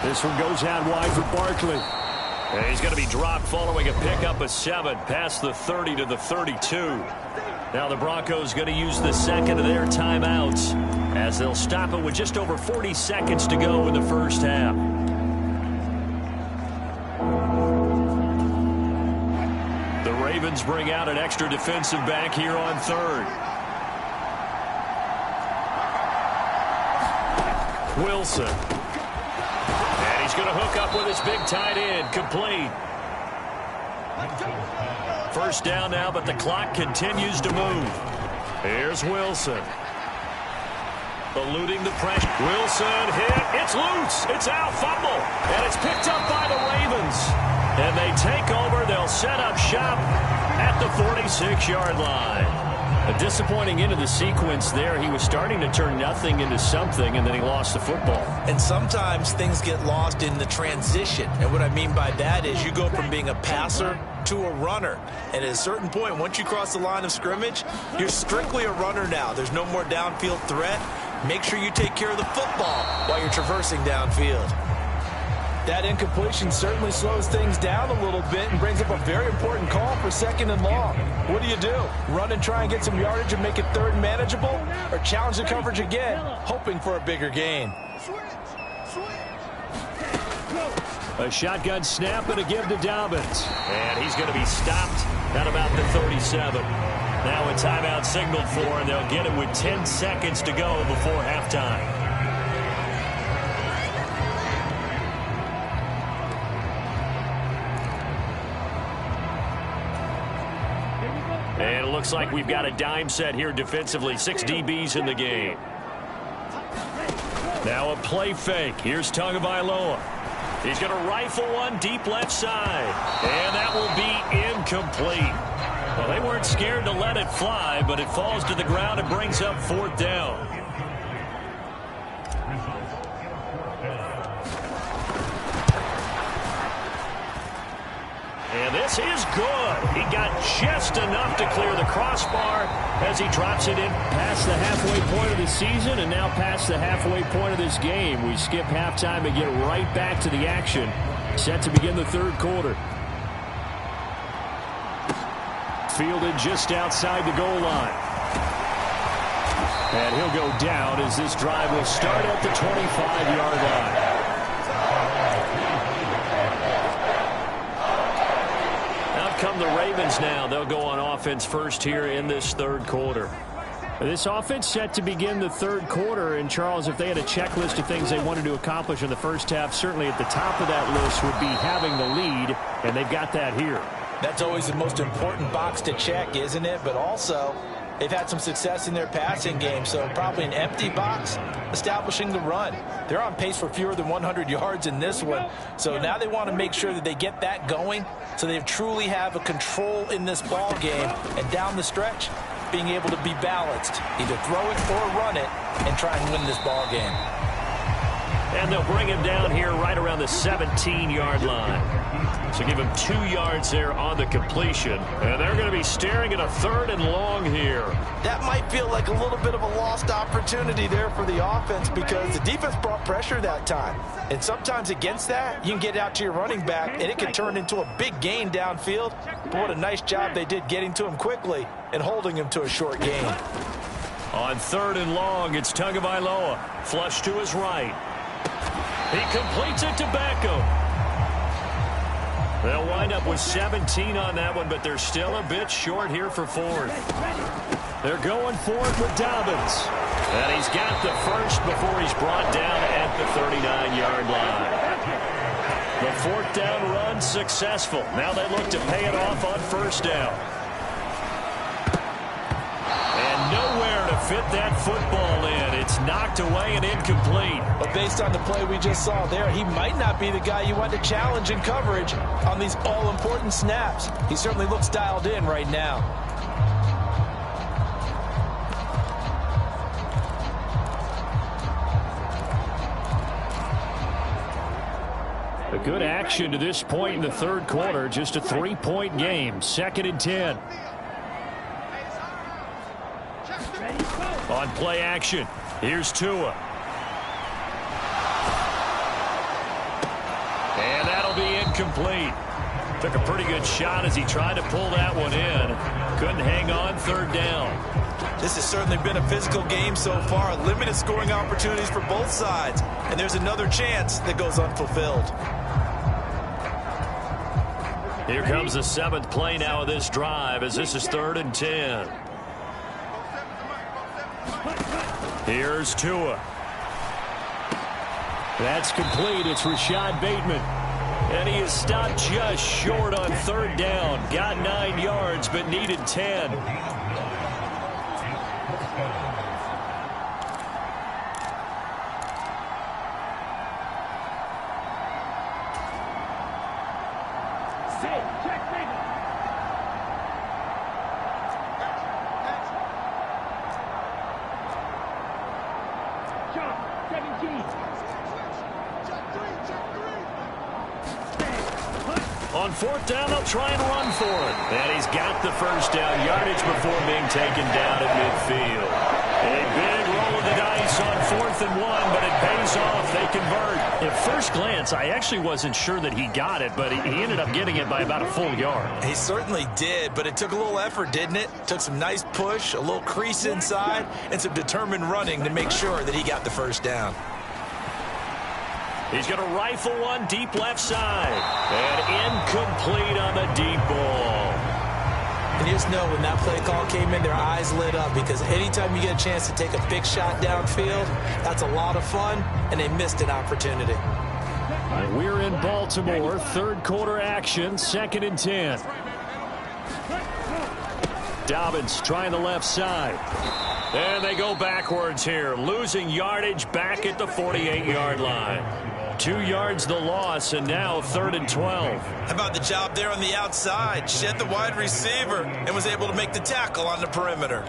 This one goes out wide for Barkley. And he's going to be dropped following a pickup of 7 past the 30 to the 32. Now the Broncos going to use the second of their timeouts, as they'll stop it with just over 40 seconds to go in the first half. The Ravens bring out an extra defensive back here on 3rd. Wilson. He's going to hook up with his big tight end. Complete. First down now, but the clock continues to move. Here's Wilson. Eluding the pressure. Wilson hit. It's loose. It's out. Fumble. And it's picked up by the Ravens. And they take over. They'll set up shop at the 46-yard line. A disappointing end of the sequence there. He was starting to turn nothing into something, and then he lost the football. And sometimes things get lost in the transition. And what I mean by that is you go from being a passer to a runner. And at a certain point, once you cross the line of scrimmage, you're strictly a runner now. There's no more downfield threat. Make sure you take care of the football while you're traversing downfield. That incompletion certainly slows things down a little bit and brings up a very important call for 2nd and long. What do you do? Run and try and get some yardage and make it 3rd and manageable? Or challenge the coverage again, hoping for a bigger gain? A shotgun snap and a give to Dobbins. And he's going to be stopped at about the 37. Now a timeout signaled for, and they'll get it with 10 seconds to go before halftime. And it looks like we've got a dime set here defensively. 6 DBs in the game. Now a play fake. Here's Tagovailoa. He's going to rifle one deep left side. And that will be incomplete. Well, they weren't scared to let it fly, but it falls to the ground and brings up 4th down. And this is good. He got just enough to clear the crossbar as he drops it in past the halfway point of the season and now past the halfway point of this game. We skip halftime and get right back to the action. Set to begin the 3rd quarter. Fielded just outside the goal line. And he'll go down as this drive will start at the 25-yard line. Come the Ravens now. They'll go on offense first here in this 3rd quarter. This offense set to begin the 3rd quarter. And, Charles, if they had a checklist of things they wanted to accomplish in the first half, certainly at the top of that list would be having the lead, and they've got that here. That's always the most important box to check, isn't it? But also, they've had some success in their passing game, so probably an empty box establishing the run. They're on pace for fewer than 100 yards in this one, so now they want to make sure that they get that going so they truly have a control in this ball game, and down the stretch, being able to be balanced, either throw it or run it, and try and win this ball game. And they'll bring him down here right around the 17-yard line. So give him 2 yards there on the completion. And they're going to be staring at a 3rd and long here. That might feel like a little bit of a lost opportunity there for the offense because the defense brought pressure that time. And sometimes against that, you can get out to your running back, and it can turn into a big gain downfield. But what a nice job they did getting to him quickly and holding him to a short gain. On 3rd and long, it's Tagovailoa. Flush to his right. He completes it to Beckham. They'll wind up with 17 on that one, but they're still a bit short here for 4th. They're going for it with Dobbins. And he's got the first before he's brought down at the 39-yard line. The 4th down run successful. Now they look to pay it off on 1st down. And nowhere to fit that football in. It's knocked away and incomplete. But based on the play we just saw there, he might not be the guy you want to challenge in coverage on these all-important snaps. He certainly looks dialed in right now. A good action to this point in the 3rd quarter. Just a 3-point game. 2nd and 10. On play action, here's Tua. And that'll be incomplete. Took a pretty good shot as he tried to pull that one in. Couldn't hang on 3rd down. This has certainly been a physical game so far. Limited scoring opportunities for both sides. And there's another chance that goes unfulfilled. Here comes the 7th play now of this drive as this is 3rd and 10. Here's Tua. That's complete. It's Rashad Bateman. And he is stopped just short on 3rd down. Got 9 yards, but needed 10. On 4th down, they'll try and run for it. And he's got the 1st down yardage before being taken down at midfield. A big roll of the dice on 4th and 1, but it pays off. They convert. At first glance, I actually wasn't sure that he got it, but he ended up getting it by about a full yard. He certainly did, but it took a little effort, didn't it? Took some nice push, a little crease inside, and some determined running to make sure that he got the 1st down. He's going to rifle one deep left side. And incomplete on the deep ball. And you just know when that play call came in, their eyes lit up because anytime you get a chance to take a big shot downfield, that's a lot of fun, and they missed an opportunity. And we're in Baltimore. 3rd quarter action, 2nd and 10. Dobbins trying the left side. And they go backwards here, losing yardage back at the 48-yard line. 2 yards the loss, and now 3rd and 12. How about the job there on the outside? Shed the wide receiver and was able to make the tackle on the perimeter.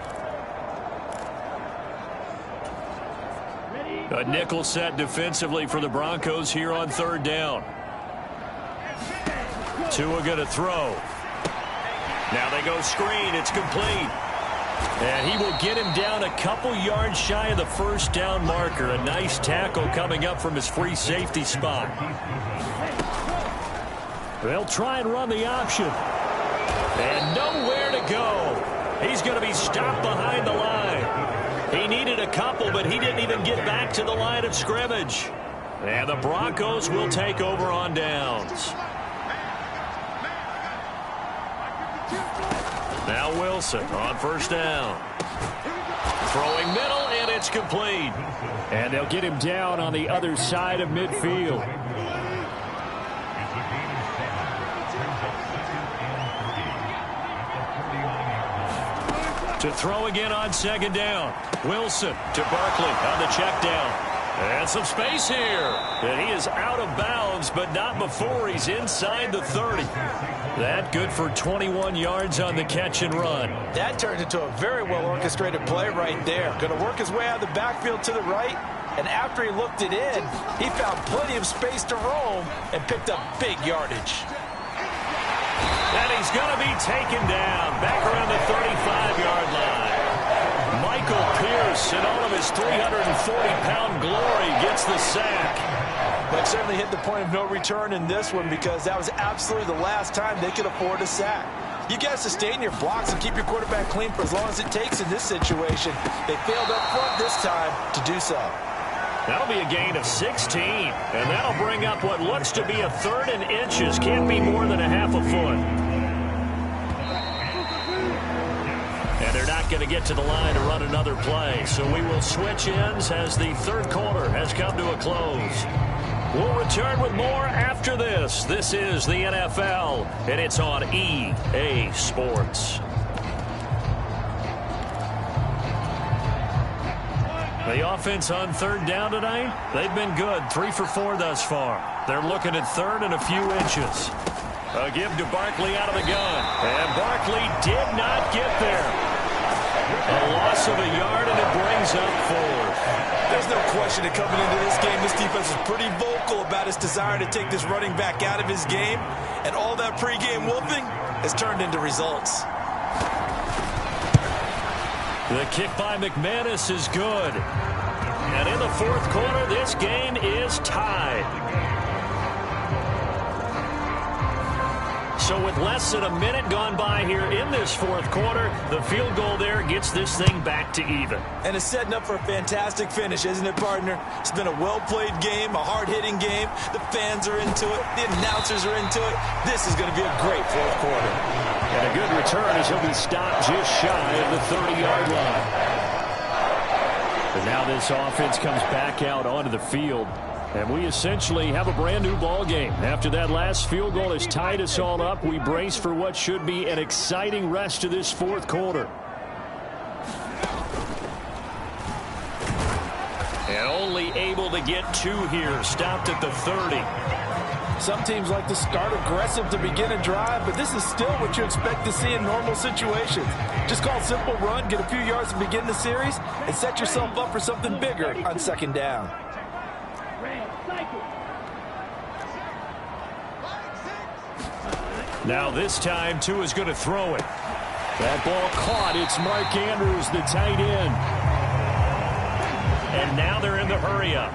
A nickel set defensively for the Broncos here on 3rd down. Tua going to throw. Now they go screen. It's complete. And he will get him down a couple yards shy of the 1st down marker. A nice tackle coming up from his free safety spot. They'll try and run the option. And nowhere to go. He's going to be stopped behind the line. He needed a couple, but he didn't even get back to the line of scrimmage. And the Broncos will take over on downs. Now Wilson on 1st down. Throwing middle, and it's complete. And they'll get him down on the other side of midfield. To throw again on second down. Wilson to Barkley on the check down. And some space here. And he is out of bounds, but not before he's inside the 30. That good for 21 yards on the catch and run. That turned into a very well-orchestrated play right there. Going to work his way out of the backfield to the right. And after he looked it in, he found plenty of space to roam and picked up big yardage. And he's going to be taken down back around the 35-yard line. Michael Pierce, in all of his 340-pound glory, gets the sack. But certainly hit the point of no return in this one because that was absolutely the last time they could afford a sack. You got to sustain your blocks and keep your quarterback clean for as long as it takes in this situation. They failed up front this time to do so. That'll be a gain of 16, and that'll bring up what looks to be a 3rd and inches. Can't be more than a half a foot. And they're not going to get to the line to run another play, so we will switch ends as the 3rd quarter has come to a close. We'll return with more after this. This is the NFL, and it's on EA Sports. The offense on 3rd down tonight, they've been good. 3 for 4 thus far. They're looking at 3rd and a few inches. A give to Barkley out of the gun. And Barkley did not get there. A loss of a yard, and it brings up 4th. There's no question that coming into this game, this defense is pretty vocal about its desire to take this running back out of his game. And all that pregame wolfing has turned into results. The kick by McManus is good. And in the 4th quarter, this game is tied. So with less than a minute gone by here in this 4th quarter, the field goal there gets this thing back to even. And it's setting up for a fantastic finish, isn't it, partner? It's been a well-played game, a hard-hitting game. The fans are into it. The announcers are into it. This is going to be a great 4th quarter. And a good return as he'll be stopped just shy of the 30-yard line. And now this offense comes back out onto the field. And we essentially have a brand-new ball game. After that last field goal has tied us all up, we brace for what should be an exciting rest of this 4th quarter. And only able to get 2 here, stopped at the 30. Some teams like to start aggressive to begin a drive, but this is still what you expect to see in normal situations. Just call simple run, get a few yards to begin the series, and set yourself up for something bigger on 2nd down. Now this time, Tua is going to throw it. That ball caught. It's Mark Andrews, the tight end. And now they're in the hurry-up.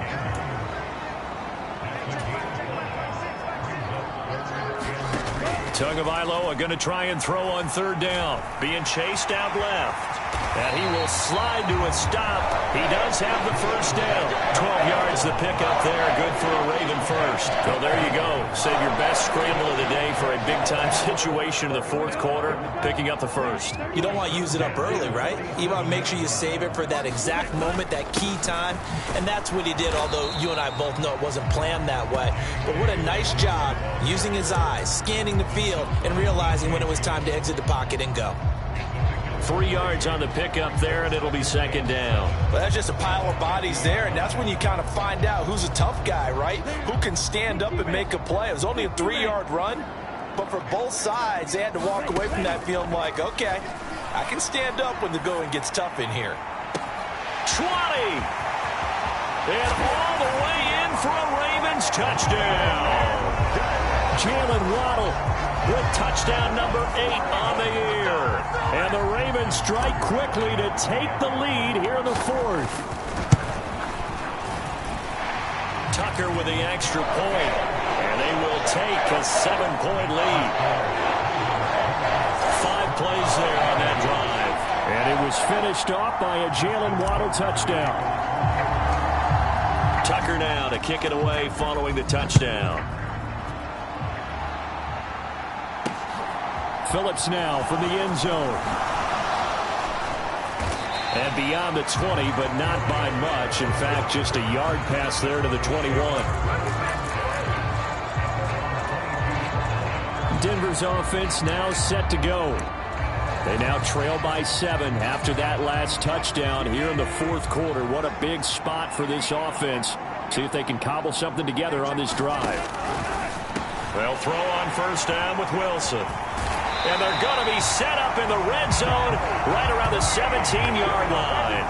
Tagovailoa going to try and throw on 3rd down. Being chased out left. And he will slide to a stop. He does have the 1st down. 12 yards the pickup there. Good for a Raven first. So there you go. Save your best scramble of the day for a big-time situation in the 4th quarter, picking up the 1st. You don't want to use it up early, right? You want to make sure you save it for that exact moment, that key time. And that's what he did, although you and I both know it wasn't planned that way. But what a nice job using his eyes, scanning the field, and realizing when it was time to exit the pocket and go. 3 yards on the pickup there, and it'll be 2nd down. Well, that's just a pile of bodies there, and that's when you kind of find out who's a tough guy, right? Who can stand up and make a play. It was only a 3-yard run, but for both sides, they had to walk away from that feeling like, okay, I can stand up when the going gets tough in here. 20! And all the way in for a Ravens touchdown. Jalen Waddle with touchdown number 8 on the year. And the Ravens strike quickly to take the lead here in the 4th. Tucker with the extra point. And they will take a 7-point lead. 5 plays there on that drive. And it was finished off by a Jalen Waddle touchdown. Tucker now to kick it away following the touchdown. Phillips now from the end zone. And beyond the 20, but not by much. In fact, just a yard pass there to the 21. Denver's offense now set to go. They now trail by 7 after that last touchdown here in the fourth quarter. What a big spot for this offense. See if they can cobble something together on this drive. They'll throw on first down with Wilson. And they're going to be set up in the red zone right around the 17-yard line.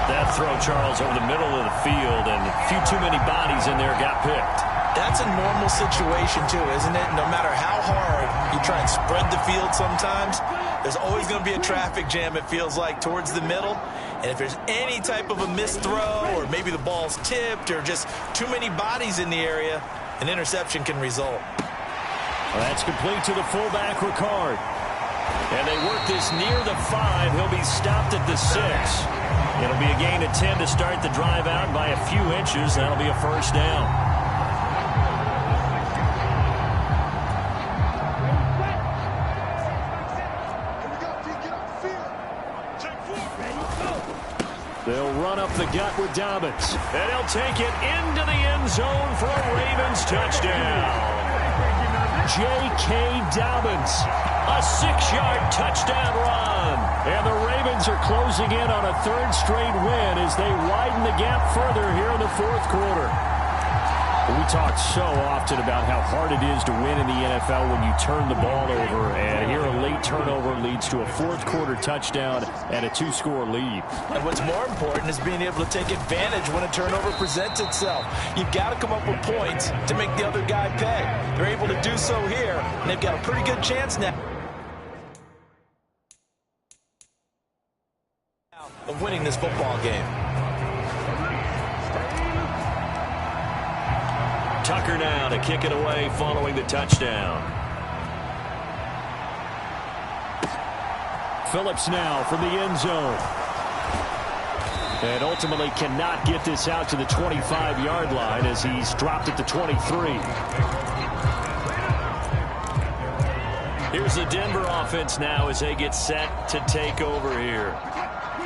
That throw, Charles, over the middle of the field, and a few too many bodies in there got picked. That's a normal situation, too, isn't it? No matter how hard you try and spread the field sometimes, there's always going to be a traffic jam, it feels like, towards the middle. And if there's any type of a missed throw, or maybe the ball's tipped, or just too many bodies in the area, an interception can result. Well, that's complete to the fullback, Ricard. And they work this near the 5. He'll be stopped at the 6. It'll be a gain of 10 to start the drive out by a few inches. That'll be a first down. They'll run up the gut with Dobbins. And he'll take it into the end zone for a Ravens touchdown. J.K. Dobbins, a 6-yard touchdown run. And the Ravens are closing in on a third straight win as they widen the gap further here in the fourth quarter. We talk so often about how hard it is to win in the NFL when you turn the ball over. And here a late turnover leads to a fourth quarter touchdown and a 2-score lead. And what's more important is being able to take advantage when a turnover presents itself. You've got to come up with points to make the other guy pay. They're able to do so here, and they've got a pretty good chance now of winning this football game. Tucker now to kick it away following the touchdown. Phillips now from the end zone. And ultimately cannot get this out to the 25-yard line as he's dropped at the 23. Here's the Denver offense now as they get set to take over here.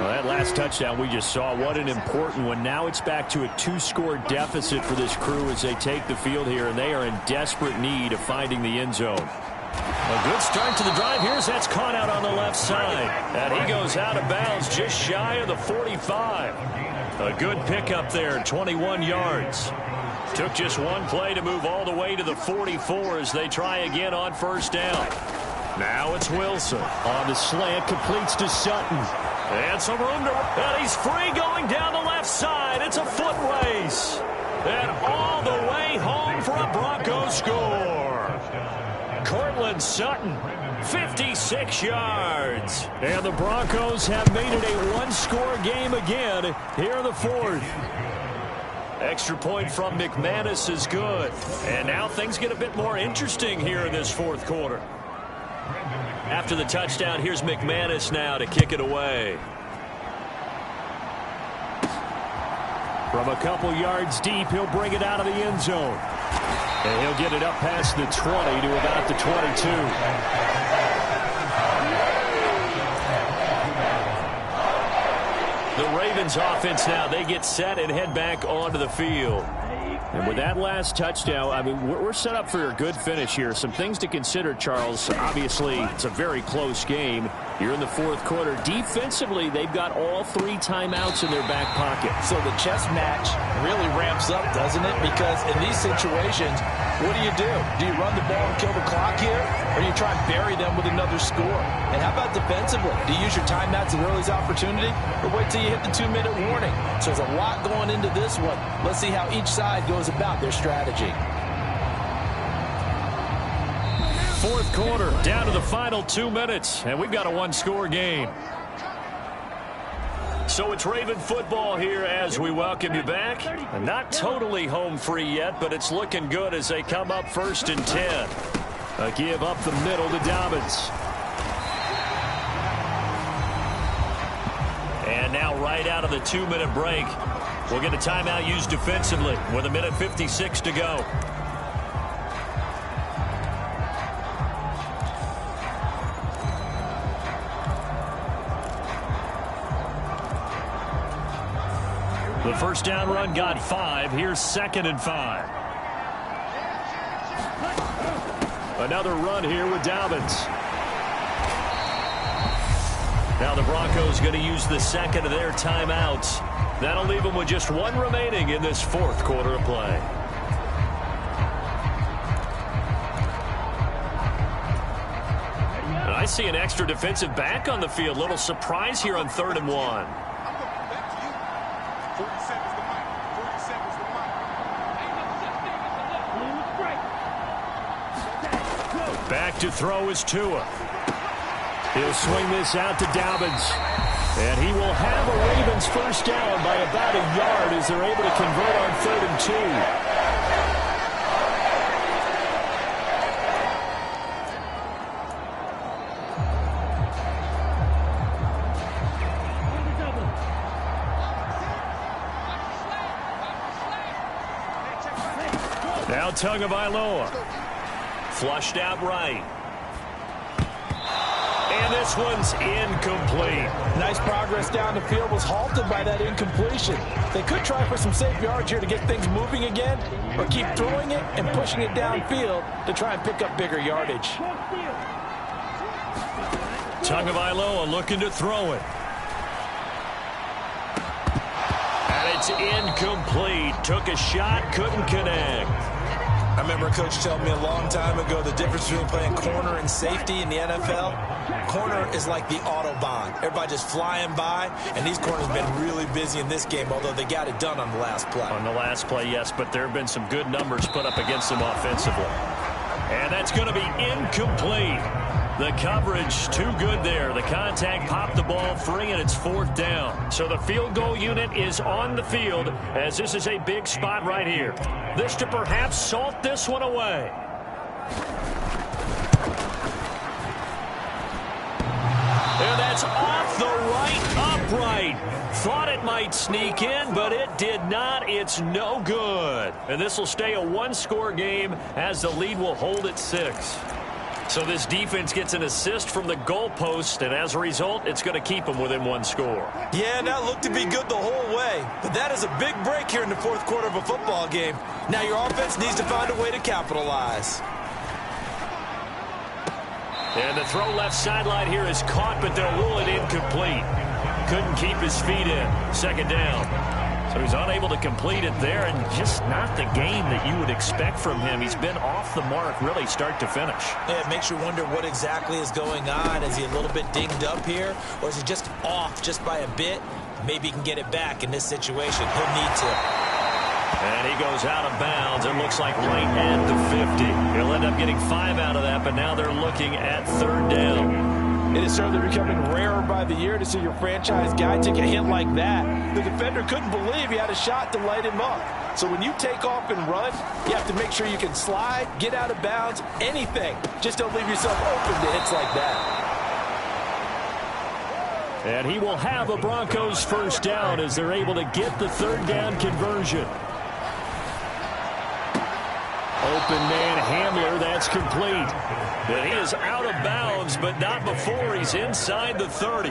Well, that last touchdown we just saw, what an important one. Now it's back to a 2-score deficit for this crew as they take the field here, and they are in desperate need of finding the end zone. A good start to the drive. Here's that's caught out on the left side. And he goes out of bounds just shy of the 45. A good pickup there, 21 yards. Took just one play to move all the way to the 44 as they try again on first down. Now it's Wilson. On the slant, completes to Sutton. And some room to... And he's free going down the left side. It's a foot race. And all the way home for a Broncos score. Cortland Sutton, 56 yards. And the Broncos have made it a 1-score game again here in the fourth. Extra point from McManus is good. And now things get a bit more interesting here in this fourth quarter. After the touchdown, here's McManus now to kick it away. From a couple yards deep, he'll bring it out of the end zone. And he'll get it up past the 20 to about the 22. The Ravens offense now, they get set and head back onto the field. And with that last touchdown, I mean, we're set up for a good finish here. Some things to consider, Charles. Obviously, it's a very close game. You're in the fourth quarter. Defensively, they've got all 3 timeouts in their back pocket. So the chess match really ramps up, doesn't it? Because in these situations, what do? Do you run the ball and kill the clock here? Or do you try and bury them with another score? And how about defensively? Do you use your timeouts as early as opportunity? Or wait till you hit the 2-minute warning? So there's a lot going into this one. Let's see how each side goes about their strategy. Fourth quarter, down to the final 2 minutes, and we've got a 1-score game. So it's Raven football here as we welcome you back. Not totally home free yet, but it's looking good as they come up 1st and 10. A give up the middle to Dobbins. And now right out of the 2-minute break, we'll get a timeout used defensively with 1:56 to go. The first down run got 5. Here's 2nd and 5. Another run here with Dobbins. Now the Broncos going to use the second of their timeouts. That'll leave them with just one remaining in this fourth quarter of play. And I see an extra defensive back on the field. Little surprise here on 3rd and 1. I'm going to back to you. 47 is the mic. 47 is the mic. Back to throw is Tua. He'll swing this out to Dobbins. And he will have a Ravens first down by about a yard as they're able to convert on 3rd and 2. Now Tagovailoa. Flushed out right. And this one's incomplete. Nice progress down the field, was halted by that incompletion. They could try for some safe yards here to get things moving again, or keep throwing it and pushing it downfield to try and pick up bigger yardage. Tagovailoa looking to throw it. And it's incomplete. Took a shot, couldn't connect. I remember a coach telling me a long time ago the difference between playing corner and safety in the NFL. Corner is like the Autobahn. Everybody just flying by, and these corners have been really busy in this game, although they got it done on the last play. On the last play, yes, but there have been some good numbers put up against them offensively. And that's going to be incomplete. The coverage too good there. The contact popped the ball free, and it's 4th down. So the field goal unit is on the field as this is a big spot right here. This to perhaps salt this one away. And that's off the right upright. Thought it might sneak in, but it did not. It's no good. And this will stay a one-score game as the lead will hold at 6. So this defense gets an assist from the goalpost, and as a result, it's going to keep them within one score. Yeah, and that looked to be good the whole way. But that is a big break here in the fourth quarter of a football game. Now your offense needs to find a way to capitalize. And the throw left sideline here is caught, but they'll rule it incomplete. Couldn't keep his feet in. 2nd down. So he's unable to complete it there, and just not the game that you would expect from him. He's been off the mark really start to finish. Yeah, it makes you wonder what exactly is going on. Is he a little bit dinged up here, or is he just off just by a bit? Maybe he can get it back in this situation. He'll need to. And he goes out of bounds. It looks like right at the 50. He'll end up getting 5 out of that, but now they're looking at 3rd down. It is certainly becoming rarer by the year to see your franchise guy take a hit like that. The defender couldn't believe he had a shot to light him up. So when you take off and run, you have to make sure you can slide, get out of bounds, anything. Just don't leave yourself open to hits like that. And he will have a Broncos first down as they're able to get the 3rd down conversion. Open man Hamler, that's complete. And he is out of bounds, but not before he's inside the 30.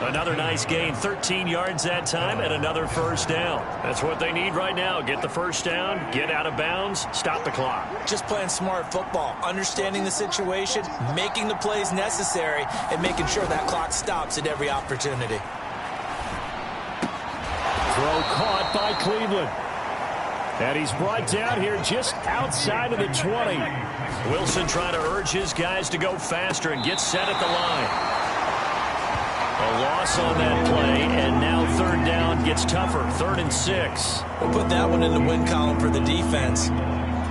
Another nice gain, 13 yards that time, and another first down. That's what they need right now. Get the first down, get out of bounds, stop the clock. Just playing smart football, understanding the situation, making the plays necessary, and making sure that clock stops at every opportunity. Throw caught by Cleveland. And he's brought down here just outside of the 20. Wilson trying to urge his guys to go faster and get set at the line. A loss on that play, and now 3rd down gets tougher. 3rd and 6. We'll put that one in the win column for the defense.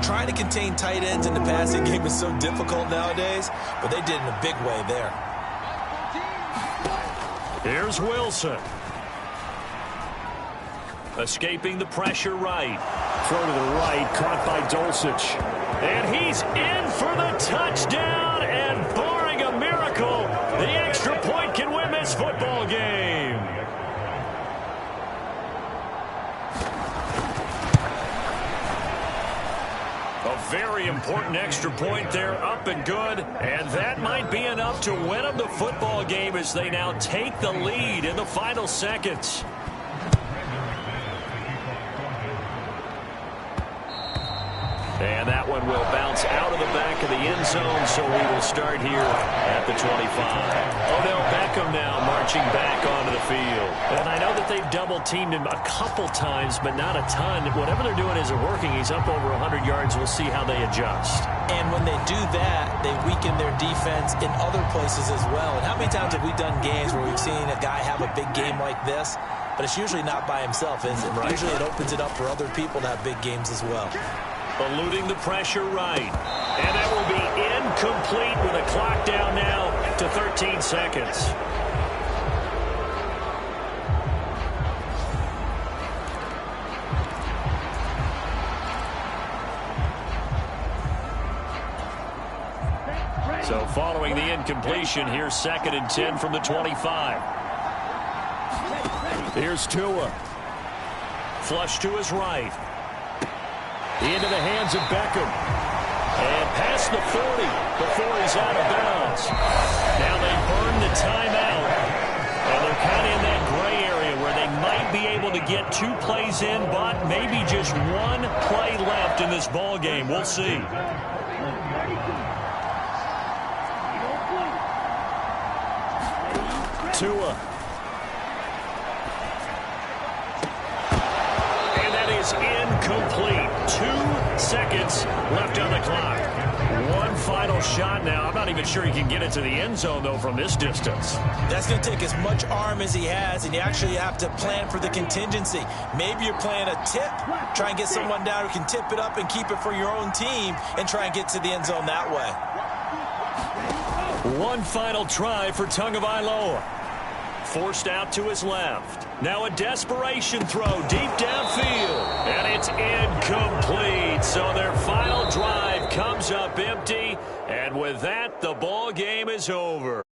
Trying to contain tight ends in the passing game is so difficult nowadays, but they did in a big way there. Here's Wilson. Escaping the pressure right. Throw to the right, caught by Dulcich. And he's in for the touchdown, and barring a miracle, the extra point can win this football game. A very important extra point there, up and good, and that might be enough to win them the football game as they now take the lead in the final seconds. And that one will bounce out of the back of the end zone, so we will start here at the 25. Odell Beckham now marching back onto the field. And I know that they've double-teamed him a couple times, but not a ton. Whatever they're doing isn't working. He's up over 100 yards. We'll see how they adjust. And when they do that, they weaken their defense in other places as well. And how many times have we done games where we've seen a guy have a big game like this, but it's usually not by himself, is it? Right. Usually it opens it up for other people to have big games as well. Eluding the pressure right. And that will be incomplete with a clock down now to 13 seconds. So following the incompletion, here's 2nd and 10 from the 25. Here's Tua. Flush to his right. Into the hands of Beckham. And past the 40 before he's out of bounds. Now they burn the timeout. And they're kind of in that gray area where they might be able to get 2 plays in, but maybe just 1 play left in this ball game. We'll see. Tua. And that is incomplete. 2 seconds left on the clock. 1 final shot now. I'm not even sure he can get it to the end zone, though, from this distance. That's going to take as much arm as he has, and you actually have to plan for the contingency. Maybe you're playing a tip. Try and get someone down who can tip it up and keep it for your own team and try and get to the end zone that way. 1 final try for Tagovailoa. Forced out to his left. Now a desperation throw deep downfield. And it's incomplete. So their final drive comes up empty. And with that, the ball game is over.